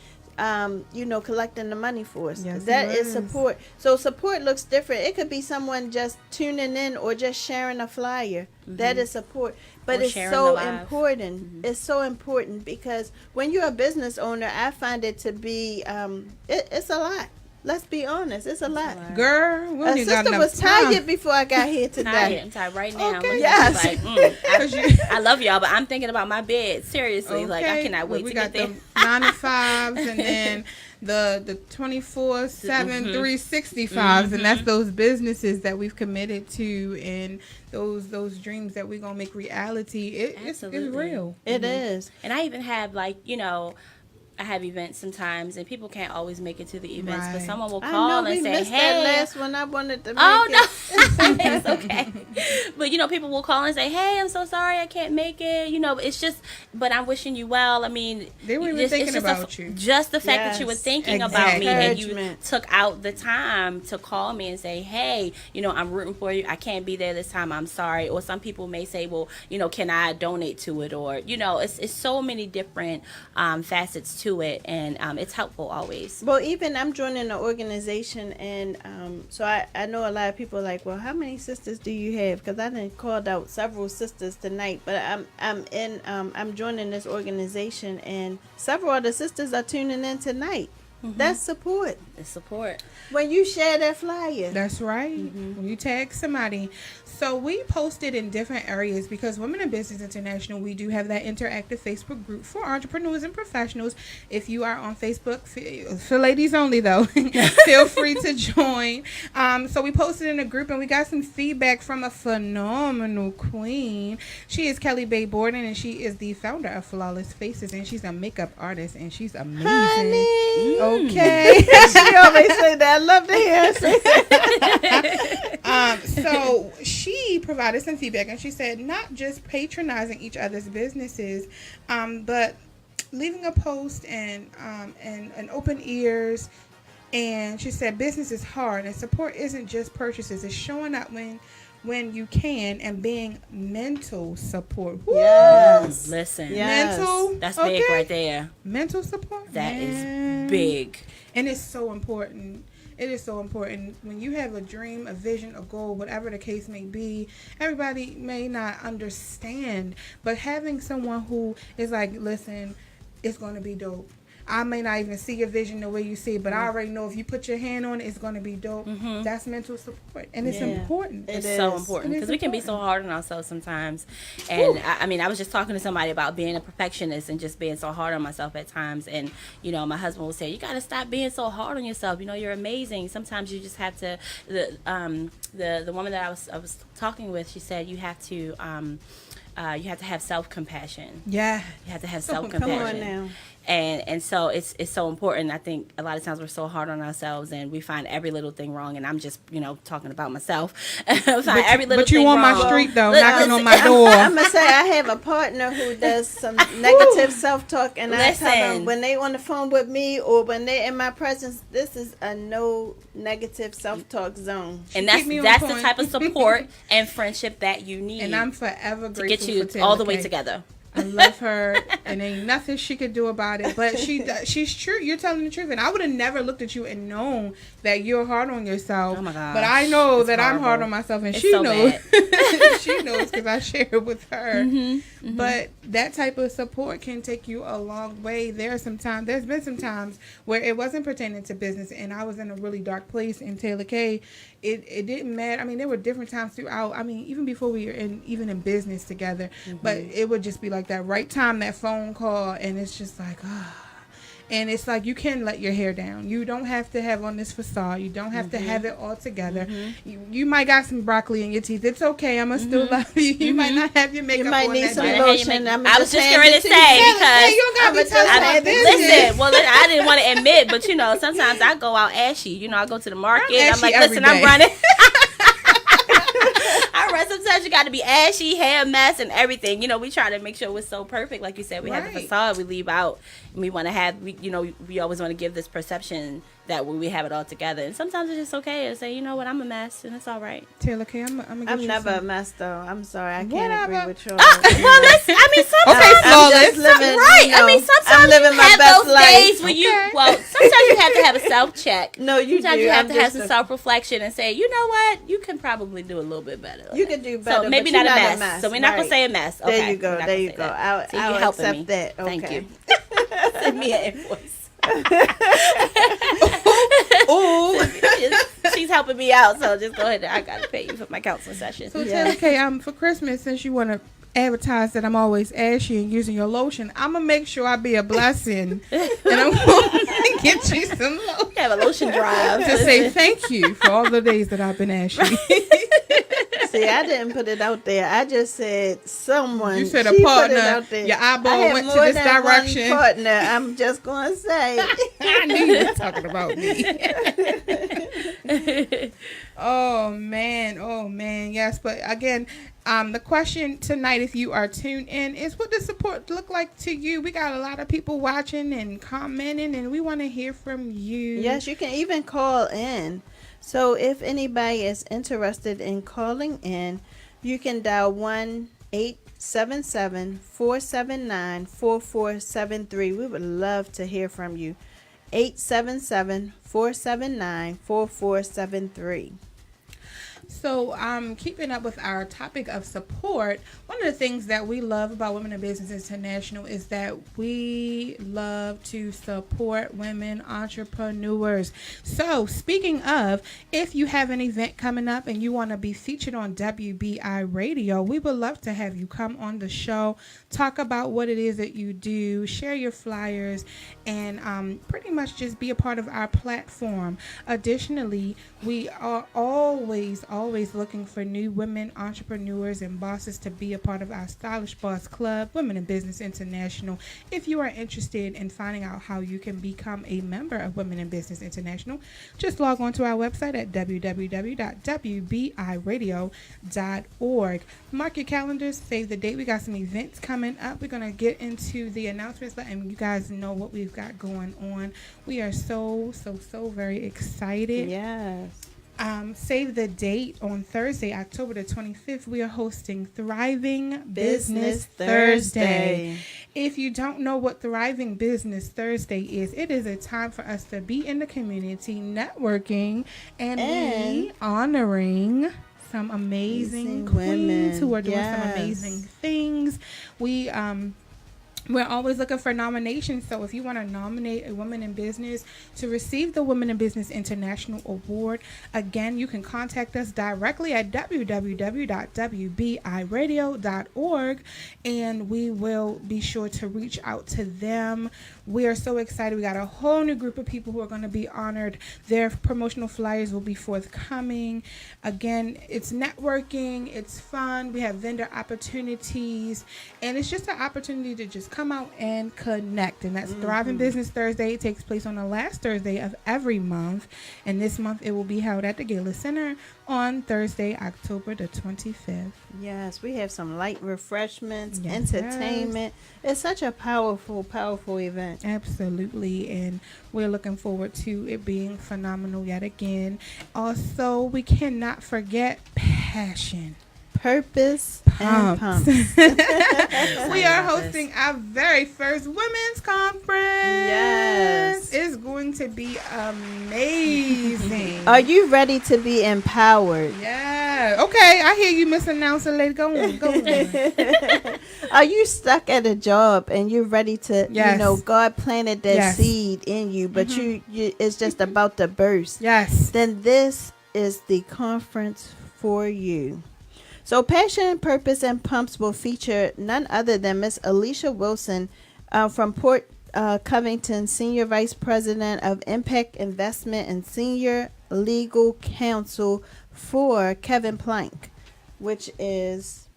you know, collecting the money for us. Yes, That he is was. support. So support looks different. It could be someone just tuning in or just sharing a flyer. That is support. But Or it's sharing so the live. important. It's so important because when you're a business owner, I find it to be it's a lot. Let's be honest, it's a lot. Girl, we A don't even got sister enough was time. tired before I got here Tired. today. I'm tired right now. Okay. Look, Yes. like, 'Cause you- I love y'all, but I'm thinking about my bed. Seriously, like I Okay, cannot wait we to got get there. the 9 to 5s and then the 24/7 365s, and that's those businesses that we've committed to, and those dreams that we're gonna make reality. It's Absolutely. real. It is. And I even have I have events sometimes, and people can't always make it to the events, but Right. someone will I call know we and say, missed "Hey." that last one. I wanted to make Oh it. no, it's okay. But people will call and say, "Hey, I'm so sorry I can't make it." It's just, but I'm wishing you well. I mean, They were even it's thinking just about you. Just the fact that you were Yes. thinking about me and you Encouragement. took out the time to call me and say, "Hey, I'm rooting for you. I can't be there this time. I'm sorry." Or some people may say, "Well, can I donate to it?" Or it's so many different facets to it, and it's helpful always. Well, even I'm joining an organization, and so I know a lot of people are like, well, how many sisters do you have? Because I done called out several sisters tonight, but I'm joining this organization, and several of the sisters are tuning in tonight. That's support. It's support. When you share that flyer. That's right. When you tag somebody. So we posted in different areas because Women in Business International, we do have that interactive Facebook group for entrepreneurs and professionals. If you are on Facebook, for ladies only though, feel free to join. So we posted in a group and we got some feedback from a phenomenal queen. She is Kelly Bay Borden, and she is the founder of Flawless Faces, and she's a makeup artist, and she's amazing. Honey. Okay. She always say that. I love to hear her say that. So she provided some feedback, and she said not just patronizing each other's businesses, but leaving a post and open ears. And she said business is hard, and support isn't just purchases. It's showing up when you can, and being mental support. Woo! Yes. Listen, Yes. Mental. that's big right there. Mental support. That is Man. big. And it's so important. It is so important. When you have a dream, a vision, a goal, whatever the case may be, everybody may not understand. But having someone who is like, listen, it's going to be dope. I may not even see your vision the way you see it, but I already know if you put your hand on it, it's going to be dope. That's mental support. And it's important. It's It so is. important It is because we can be so hard on ourselves sometimes. And I was just talking to somebody about being a perfectionist and just being so hard on myself at times. And my husband will say, "You got to stop being so hard on yourself. You're amazing. Sometimes you just have to." The woman that I was talking with, she said, you have to have self-compassion. Yeah. You have to have So self-compassion. Come on now. And so it's so important. I think a lot of times we're so hard on ourselves and we find every little thing wrong. And I'm just talking about myself. Every little But you thing on my wrong. street though, Look, knocking on listen, my door. I'm gonna say I have a partner who does some negative self-talk, and I tell Listen. them when they on the phone with me or when they're in my presence, this is a no negative self-talk zone. And Keep me on that's the point. type of support and friendship that you need And I'm forever to grateful get you for Taylor all the way Kay. together. I love her, and ain't nothing she could do about it. But she's true. You're telling the truth, and I would have never looked at you and known that you're hard on yourself. Oh my gosh, But I know it's that I'm hard horrible. on myself, and It's she so knows. bad. She knows because I share it with her. But that type of support can take you a long way. There's been some times where it wasn't pertaining to business, and I was in a really dark place. In Taylor Kay, it didn't matter. I mean, there were different times throughout. I mean, even before we were even in business together, but it would just be like that right time, that phone call, and it's just like, and it's like you can let your hair down. You don't have to have on this facade. You don't have to have it all together. You might got some broccoli in your teeth. It's okay. I'ma still love you. You might not have your makeup You might on need that some day. lotion. I was just hand going it to you. say Hey, because you don't gotta be I'ma telling just my hand it to you. business. listen, well, I didn't want to admit, but sometimes I go out ashy. I go to the market. I'm ashy like, every listen, I'm day. running. I run some to sometimes you got to be ashy, hair mess, and everything. You know, we try to make sure it's so perfect. Like you said, we have the Right. facade we leave out, and we want to have, we always want to give this perception that we have it all together. And sometimes it's just okay to say, you know what, I'm a mess, and it's all right. Taylor Kay, I'm gonna get I'm you never a some. mess though. I'm sorry, I can't Whatever. agree with you. Well, listen, I mean, sometimes. Okay, I'm flawless. just living, Right. you know, I mean, I'm sometimes living you my have best those life. days when you, Okay. well, sometimes you have to have a self-check. No, you Sometimes do. you have I'm to have just some a- self-reflection and say, you know what, you can probably do a little bit better. You can do better. So maybe but not you're a mess. So we're not going right. to say a mess. Okay. There you go. We're not There gonna you say go. that. So I'll you're helping accept me. that. Okay. Thank you. Send me an invoice. Ooh. She's helping me out, so just go ahead. I gotta pay you for my counseling session. So Yeah. Taylor Kay, for Christmas, since you want to advertise that I'm always ashy and using your lotion, I'm gonna make sure I be a blessing, and I'm gonna get you some lotion have a lotion drive to say thank you for all the days that I've been ashy. See, I didn't put it out there. I just said someone. You said a she put it partner, out there. your eyeball I had went to more this than direction. One partner. I'm just gonna say. I knew you were talking about me. Oh man, yes. But again, the question tonight, if you are tuned in, is what does support look like to you? We got a lot of people watching and commenting, and we want to hear from you. Yes, you can even call in. So if anybody is interested in calling in, you can dial 1-877-479-4473. We would love to hear from you. 877-479-4473. So, keeping up with our topic of support, one of the things that we love about Women in Business International is that we love to support women entrepreneurs. So, speaking of, if you have an event coming up and you want to be featured on WBI Radio, we would love to have you come on the show, talk about what it is that you do, share your flyers, and pretty much just be a part of our platform. Additionally, we are always looking for new women entrepreneurs and bosses to be a part of our Stylish Boss Club, Women in Business International. If you are interested in finding out how you can become a member of Women in Business International, just log on to our website at www.wbiradio.org. Mark your calendars, save the date. We got some events coming up. We're going to get into the announcements, letting you guys know what we've got going on. We are so very excited. Yes. Save the date on Thursday, October the 25th. We are hosting Thriving Business Thursday. If you don't know what Thriving Business Thursday is, it is a time for us to be in the community, networking, and honoring some amazing queens women. who are doing some Yes. amazing things. We're always looking for nominations, so if you want to nominate a woman in business to receive the Women in Business International Award, again, you can contact us directly at www.wbiradio.org, and we will be sure to reach out to them. We are so excited. We got a whole new group of people who are going to be honored. Their promotional flyers will be forthcoming. Again, it's networking, it's fun, we have vendor opportunities, and it's just an opportunity to just come out and connect. And that's Thriving Business Thursday. It takes place on the last Thursday of every month, and this month it will be held at the Gala Center on Thursday, October the 25th. Yes, we have some light refreshments, Yes. entertainment. It's such a powerful event. Absolutely, and we're looking forward to it being phenomenal yet again. Also, we cannot forget passion. Purpose and Pumps. pumps. We are hosting our very first women's conference. Yes. It's going to be amazing. Are you ready to be empowered? Yeah. Okay, I hear you, Miss Announcer Lady. Go on. Are you stuck at a job and you're ready to, Yes. God planted that Yes. seed in you, but you it's just about to burst. Yes. Then this is the conference for you. So Passion, Purpose, and Pumps will feature none other than Miss Alicia Wilson from Port Covington, Senior Vice President of Impact Investment and Senior Legal Counsel for Kevin Plank, which is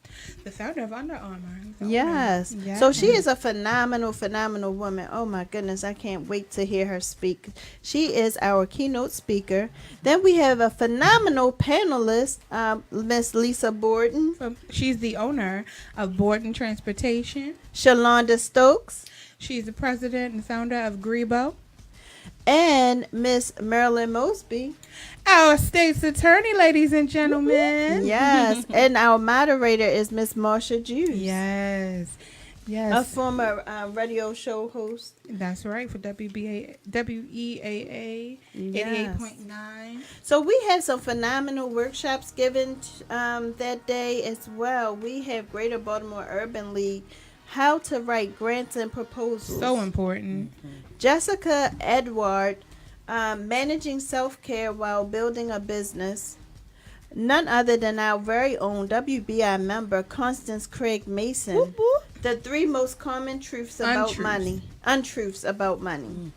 The founder of Under Armour. The Yes. owner. So she is a phenomenal woman. Oh my goodness, I can't wait to hear her speak. She is our keynote speaker. Then we have a phenomenal panelist, Miss Lisa Borden, She's the owner of Borden Transportation. Shalonda Stokes, She's the president and founder of Grebo. and Miss Marilyn Mosby. Our state's attorney, ladies and gentlemen. Yes. And our moderator is Miss Marsha Jews. Yes. A Yes. former radio show host. That's right, for WEAA Yes. 88.9. So we had some phenomenal workshops given that day as well. We have Greater Baltimore Urban League, how to write grants and proposals. So important. Jessica Edward, managing self-care while building a business. None other than our very own WBI member, Constance Craig Mason. Whoop, whoop. The 3 most common truths about Untruths. money. Untruths about money.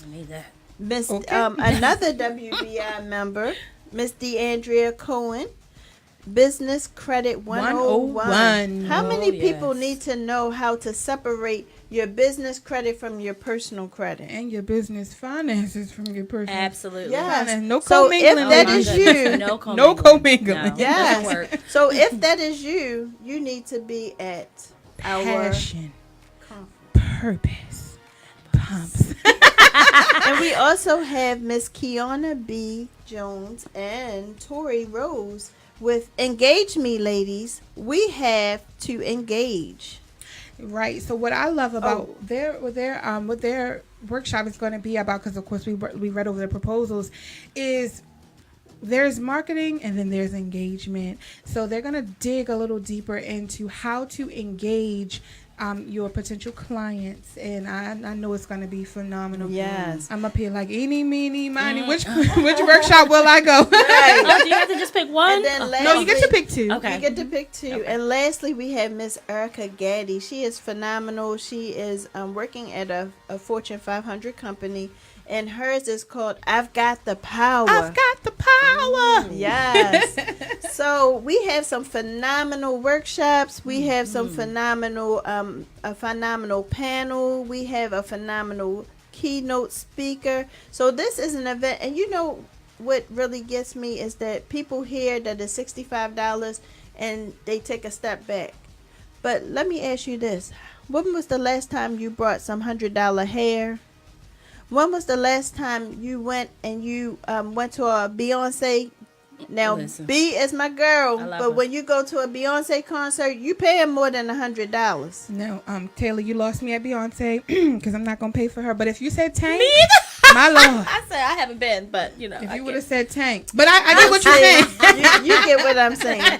I need that. Miss Okay. Another WBI member, Miss DeAndrea Cohen, Business Credit 101. 101. How many Oh, people yes. need to know how to separate your business credit from your personal credit? And your business finances from your personal. Absolutely. Yes. Finance. No So commingling. if that my is goodness. you, no commingling. No commingling. No, Yes. doesn't work. So if that is you, you need to be at our Passion, conference. purpose, pumps. And we also have Miss Kiana B. Jones and Tori Rose with Engage Me, ladies. We have to engage. Right. So what I love about what their workshop is going to be about, because of course we read over the proposals, is there's marketing and then there's engagement. So they're going to dig a little deeper into how to engage your potential clients, and I know it's going to be phenomenal. Yes. I'm up here like eeny, meeny, miny. Which workshop will I go? Right. Oh, do you have to just pick one? And then lastly, No, you get to pick 2. Okay. You get to pick 2. Okay. And lastly, we have Miss Erica Gaddy. She is phenomenal. She is working at a Fortune 500 company, and hers is called I've Got the Power. I've got the power. Yes. So we have some phenomenal workshops. We have some phenomenal, a phenomenal panel. We have a phenomenal keynote speaker. So this is an event, and you know what really gets me is that people hear that it's $65 and they take a step back. But let me ask you this: when was the last time you brought some $100 hair? When was the last time you went and you went to a Beyonce? Now, Listen. B is my girl, I love but her. when you go to a Beyonce concert, you paying more than $100. No, Taylor, you lost me at Beyonce because I'm not gonna pay for her. But if you said Tank, my lord, I said I haven't been, but you know. if I you would have get- said Tank, but I get what you're saying. you get what I'm saying.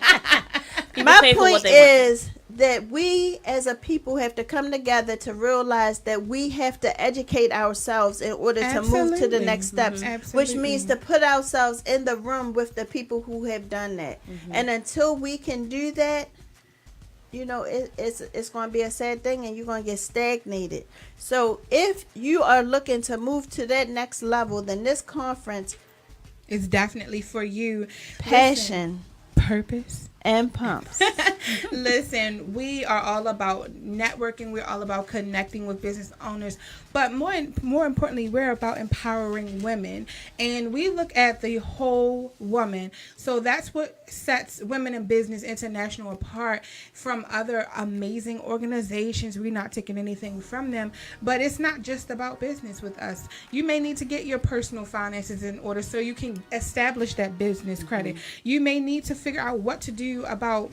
people My pay for what point they want. is that we as a people have to come together to realize that we have to educate ourselves in order to move to the Absolutely. next steps, which Absolutely. means to put ourselves in the room with the people who have done that. And until we can do that, you know, it's going to be a sad thing, and you're going to get stagnated. So if you are looking to move to that next level, then this conference, It's definitely for you. passion Purpose. and pumps. Listen, we are all about networking. We're all about connecting with business owners. But more importantly, we're about empowering women. And we look at the whole woman. So that's what sets Women in Business International apart from other amazing organizations. We're not taking anything from them. But it's not just about business with us. You may need to get your personal finances in order so you can establish that business credit. You may need to figure out what to do about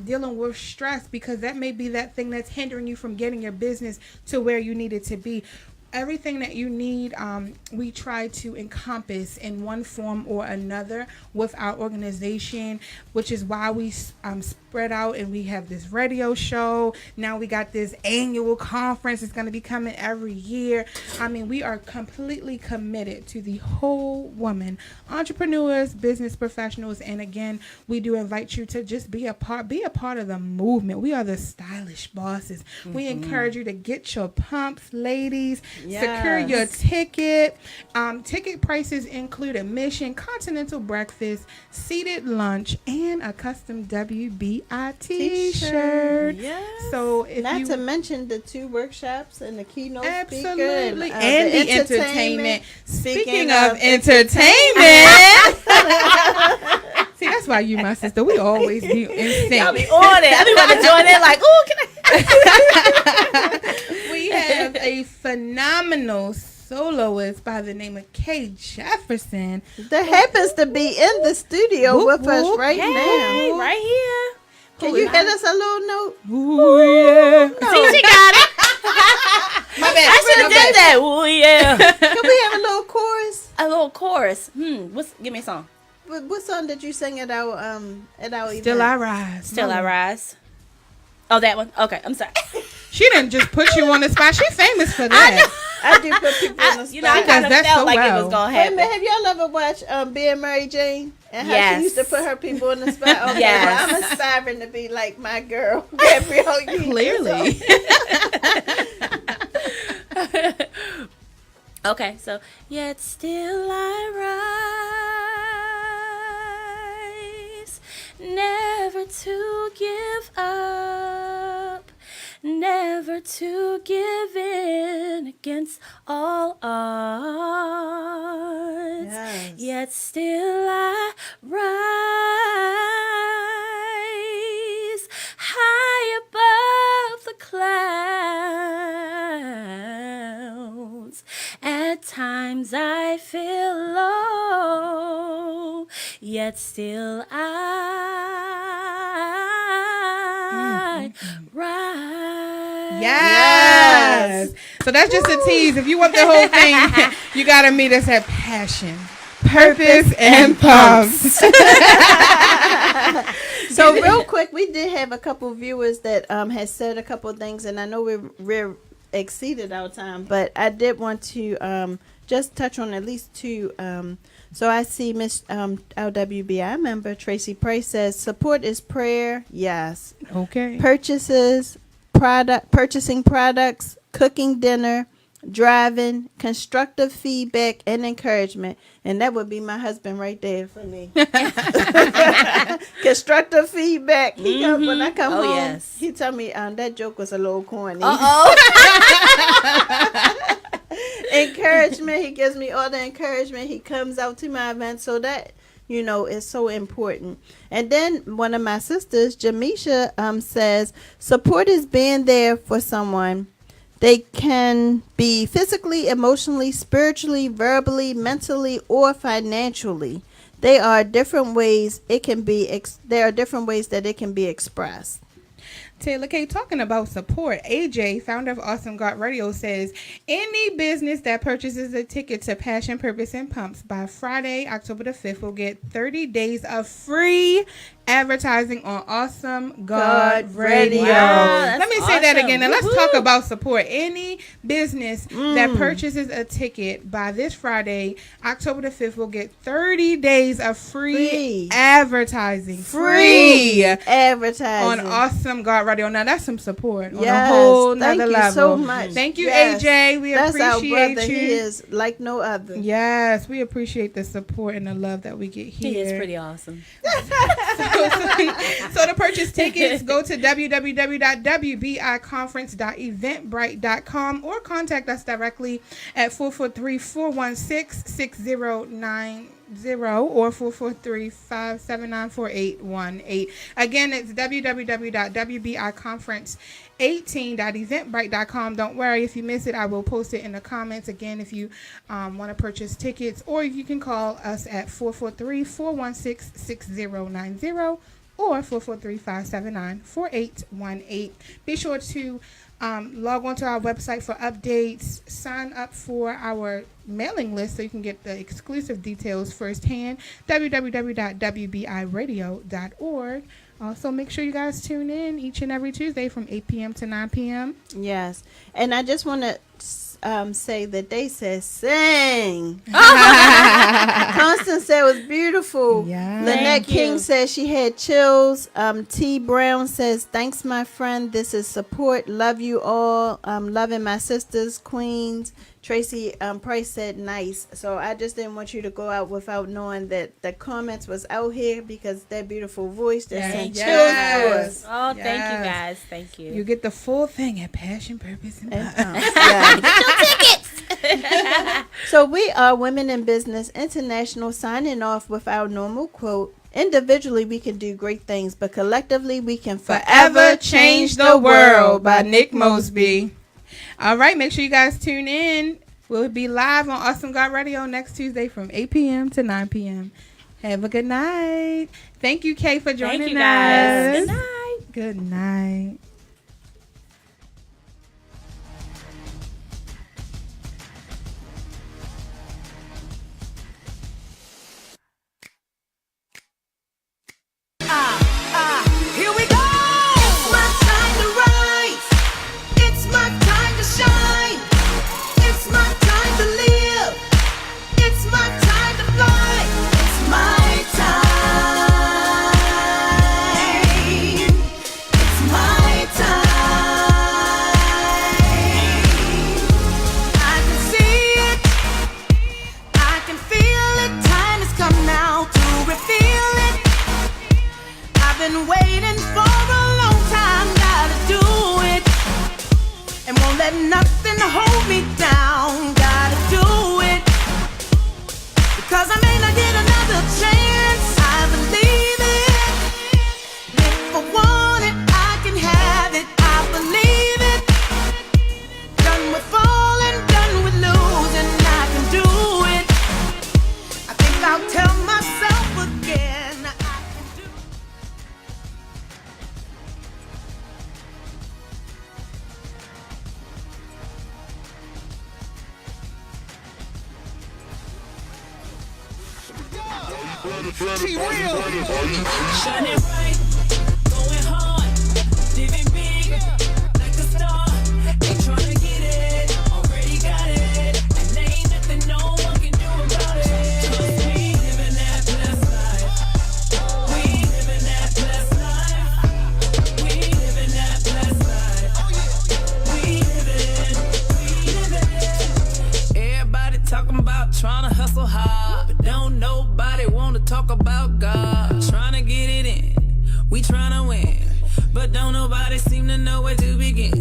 dealing with stress, because that may be that thing that's hindering you from getting your business to where you need it to be. Everything that you need, we try to encompass in one form or another with our organization, which is why we spread out and we have this radio show. Now we got this annual conference. It's going to be coming every year. I mean, we are completely committed to the whole woman, entrepreneurs, business professionals, and again, we do invite you to just be a part of the movement. We are the stylish bosses. We encourage you to get your pumps, ladies. Secure Yes. your ticket. Ticket prices include admission, continental breakfast, seated lunch, and a custom WBI t-shirt. Yes. So if Not you to mention the 2 workshops and the keynote speaker absolutely and, the entertainment. Speaking of entertainment, see, that's why you, my sister, we always be in Y'all sync. be on it. I be want to join in like, ooh, can I? We have a phenomenal soloist by the name of Kay Jefferson. that happens to be in the studio Whoop, with us whoop. right Hey, now. right here. Can you hit us a little note? Ooh, yeah. See, she got it. My bad. I should have did that. Ooh, yeah. Can we have a little chorus? A little chorus. Give me a song. What song did you sing at our Still I event? rise. Still I rise. Oh, that one. Okay, I'm sorry. She didn't just put you on the spot. She famous for that. I do put people on the spot. You know, I does kind of that felt so like well. it was gonna Wait a happen. minute, have y'all ever watched Being Mary Jane? And how Yes. she used to put her people on the spot? Okay, Yes. well, I'm aspiring to be like my girl, Gabrielle Union. Clearly. Okay, so yet still I rise, never to give up, never to give in against all odds. Yes. Yet still I rise high above the clouds. At times I feel low, yet still I rise. Yes. So that's just a tease. If you want the whole thing, you got to meet us at Passion, Purpose, and Pumps. So real quick, we did have a couple viewers that had said a couple things, and I know we're exceeded our time, but I did want to just touch on at least 2. So I see Miss LWBI member Tracy Price says support is prayer. Yes. Okay. Purchasing products, cooking dinner, driving, constructive feedback, and encouragement. And that would be my husband right there for me. Constructive feedback. When I come Oh, home, yes. he tell me that joke was a little corny. Encouragement. He gives me all the encouragement. He comes out to my event. So that, is so important. And then one of my sisters, Jamisha, says, support is being there for someone. They can be physically, emotionally, spiritually, verbally, mentally, or financially. There are different ways it can be. There are different ways that it can be expressed. Taylor K, talking about support, AJ, founder of Awesome God Radio, says any business that purchases a ticket to Passion, Purpose, and Pumps by Friday, October the 5th will get 30 days of free advertising on Awesome God Radio. Wow, Let me that's say that awesome. again, and let's Woohoo. talk about support. Any business that purchases a ticket by this Friday, October the 5th, will get 30 days of free advertising. Free Advertising. on Awesome God Radio. Now that's some support on a Yes, whole thank nother you level. so much. Thank you, Yes. AJ. We That's our appreciate brother. you. He is like no other. Yes, we appreciate the support and the love that we get here. He is pretty awesome. So to purchase tickets, go to www.wbiconference.eventbrite.com or contact us directly at 443-416-6090 or 443-579-4818. Again, it's www.wbiconference18.eventbrite.com. Don't worry if you miss it. I will post it in the comments again if you want to purchase tickets, or you can call us at 443-416-6090 or 443-579-4818. Be sure to log on to our website for updates. Sign up for our mailing list so you can get the exclusive details firsthand. www.wbiradio.org. Also, make sure you guys tune in each and every Tuesday from 8 p.m. to 9 p.m. Yes. And I just want to say that they said sing. Constance said it was beautiful. Yeah. Lynette Thank King you. says she had chills. T. Brown says, thanks, my friend. This is support. Love you all. Loving my sisters, queens. Tracy Price said nice. So I just didn't want you to go out without knowing that the comments was out here because that beautiful voice that sent chills to us. Oh, thank you Yes. guys. Thank you. You get the full thing at Passion, Purpose, and And, Love. yeah. So we are Women in Business International signing off with our normal quote. Individually, we can do great things, but collectively, we can Forever Change the World by Nick Mosby. All right, make sure you guys tune in. We'll be live on Awesome God Radio next Tuesday from 8 p.m. to 9 p.m. Have a good night. Thank you, Kay, for joining Thank you guys. us. Good night. Good night. Here we go. It's my time to rise. It's my time to shine. It's my time to live. It's my time to fly. It's my time. It's my time. I can see it. I can feel it. Time has come now to reveal it. I've been waiting for a long time, gotta do it. And won't let nothing hold me down, gotta do it. Because I may not get another chance, I believe it. If I want it, I can have it, I believe it. Done with falling, done with losing, I can do it. I think I'll tell myself again, I can do it. Shining bright, going hard, living big, like a star. Ain't tryna get it, already got it, and ain't nothing no one can do about it. 'Cause we living that blessed life. We living that blessed life. We living that blessed life. We living. Everybody talking about trying to hustle hard, but don't nobody wanna talk about God. Trying to get it in, we trying to win, but don't nobody seem to know where to begin.